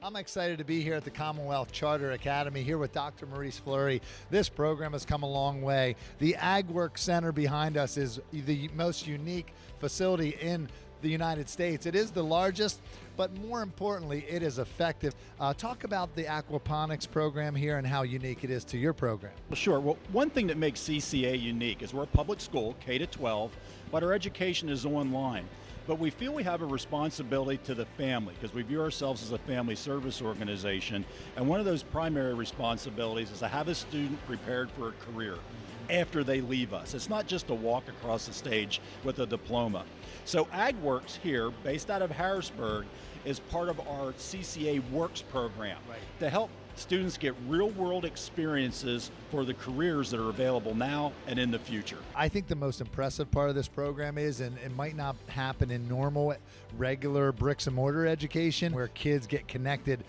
P: I'm excited to be here at the Commonwealth Charter Academy here with Dr. Maurice Fleury. This program has come a long way. The AgWorks Center behind us is the most unique facility in the United States. It is the largest, but more importantly, it is effective. Talk about the aquaponics program here and how unique it is to your program.
D: Well, sure. Well, one thing that makes CCA unique is we're a public school, K-12, but our education is online. But we feel we have a responsibility to the family because we view ourselves as a family service organization. And one of those primary responsibilities is to have a student prepared for a career after they leave us. It's not just a walk across the stage with a diploma. So AgWorks here, based out of Harrisburg, is part of our CCA Works program to help students get real-world experiences for the careers that are available now and in the future.
P: I think the most impressive part of this program is, and it might not happen in normal, regular bricks and mortar education, where kids get connected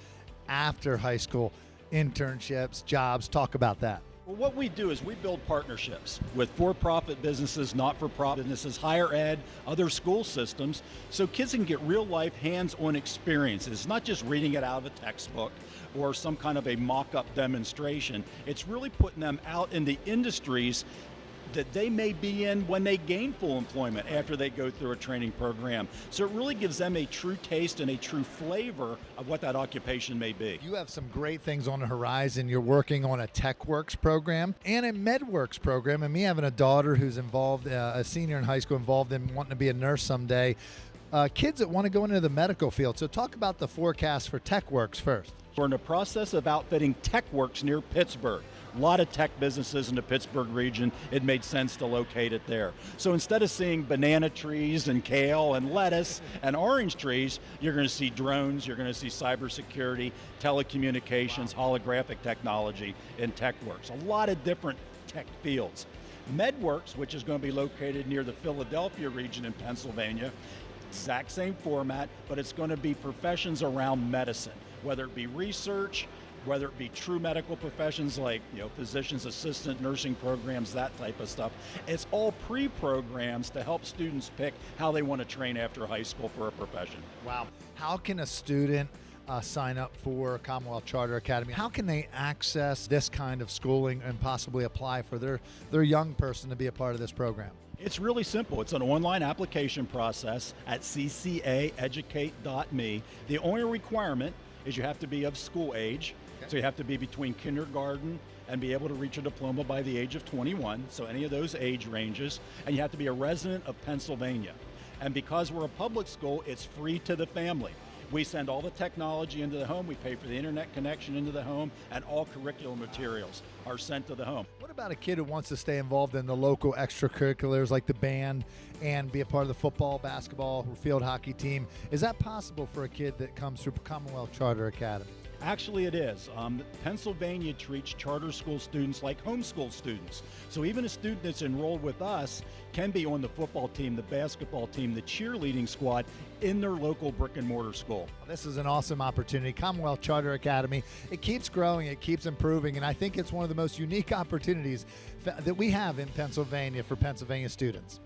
P: after high school, internships, jobs. Talk about that.
D: Well, what we do is we build partnerships with for-profit businesses, not-for-profit businesses, higher ed, other school systems, so kids can get real-life, hands-on experiences. It's not just reading it out of a textbook or some kind of a mock-up demonstration. It's really putting them out in the industries that they may be in when they gain full employment after they go through a training program. So it really gives them a true taste and a true flavor of what that occupation may be.
P: You have some great things on the horizon. You're working on a TechWorks program and a MedWorks program, and me having a daughter who's involved, a senior in high school, involved in wanting to be a nurse someday. Kids that want to go into the medical field. So talk about the forecast for TechWorks first.
D: We're in the process of outfitting TechWorks near Pittsburgh. A lot of tech businesses in the Pittsburgh region, it made sense to locate it there. So instead of seeing banana trees and kale and lettuce and orange trees, you're going to see drones, you're going to see cybersecurity, telecommunications, holographic technology in TechWorks. A lot of different tech fields. MedWorks, which is going to be located near the Philadelphia region in Pennsylvania, exact same format, but it's going to be professions around medicine, whether it be research, whether it be true medical professions like physician's assistant, nursing programs, that type of stuff. It's all pre-programs to help students pick how they want to train after high school for a profession.
P: Wow. How can a student sign up for Commonwealth Charter Academy? How can they access this kind of schooling and possibly apply for their young person to be a part of this program?
D: It's really simple. It's an online application process at ccaeducate.me. The only requirement is you have to be of school age. So you have to be between kindergarten and be able to reach a diploma by the age of 21, so any of those age ranges, and you have to be a resident of Pennsylvania. And because we're a public school, it's free to the family. We send all the technology into the home, we pay for the internet connection into the home, and all curriculum materials are sent to the home.
P: What about a kid who wants to stay involved in the local extracurriculars like the band and be a part of the football, basketball, or field hockey team? Is that possible for a kid that comes through Commonwealth Charter Academy?
D: Actually, it is. Pennsylvania treats charter school students like homeschool students. So even a student that's enrolled with us can be on the football team, the basketball team, the cheerleading squad in their local brick and mortar school.
P: This is an awesome opportunity. Commonwealth Charter Academy, it keeps growing, it keeps improving, and I think it's one of the most unique opportunities that we have in Pennsylvania for Pennsylvania students.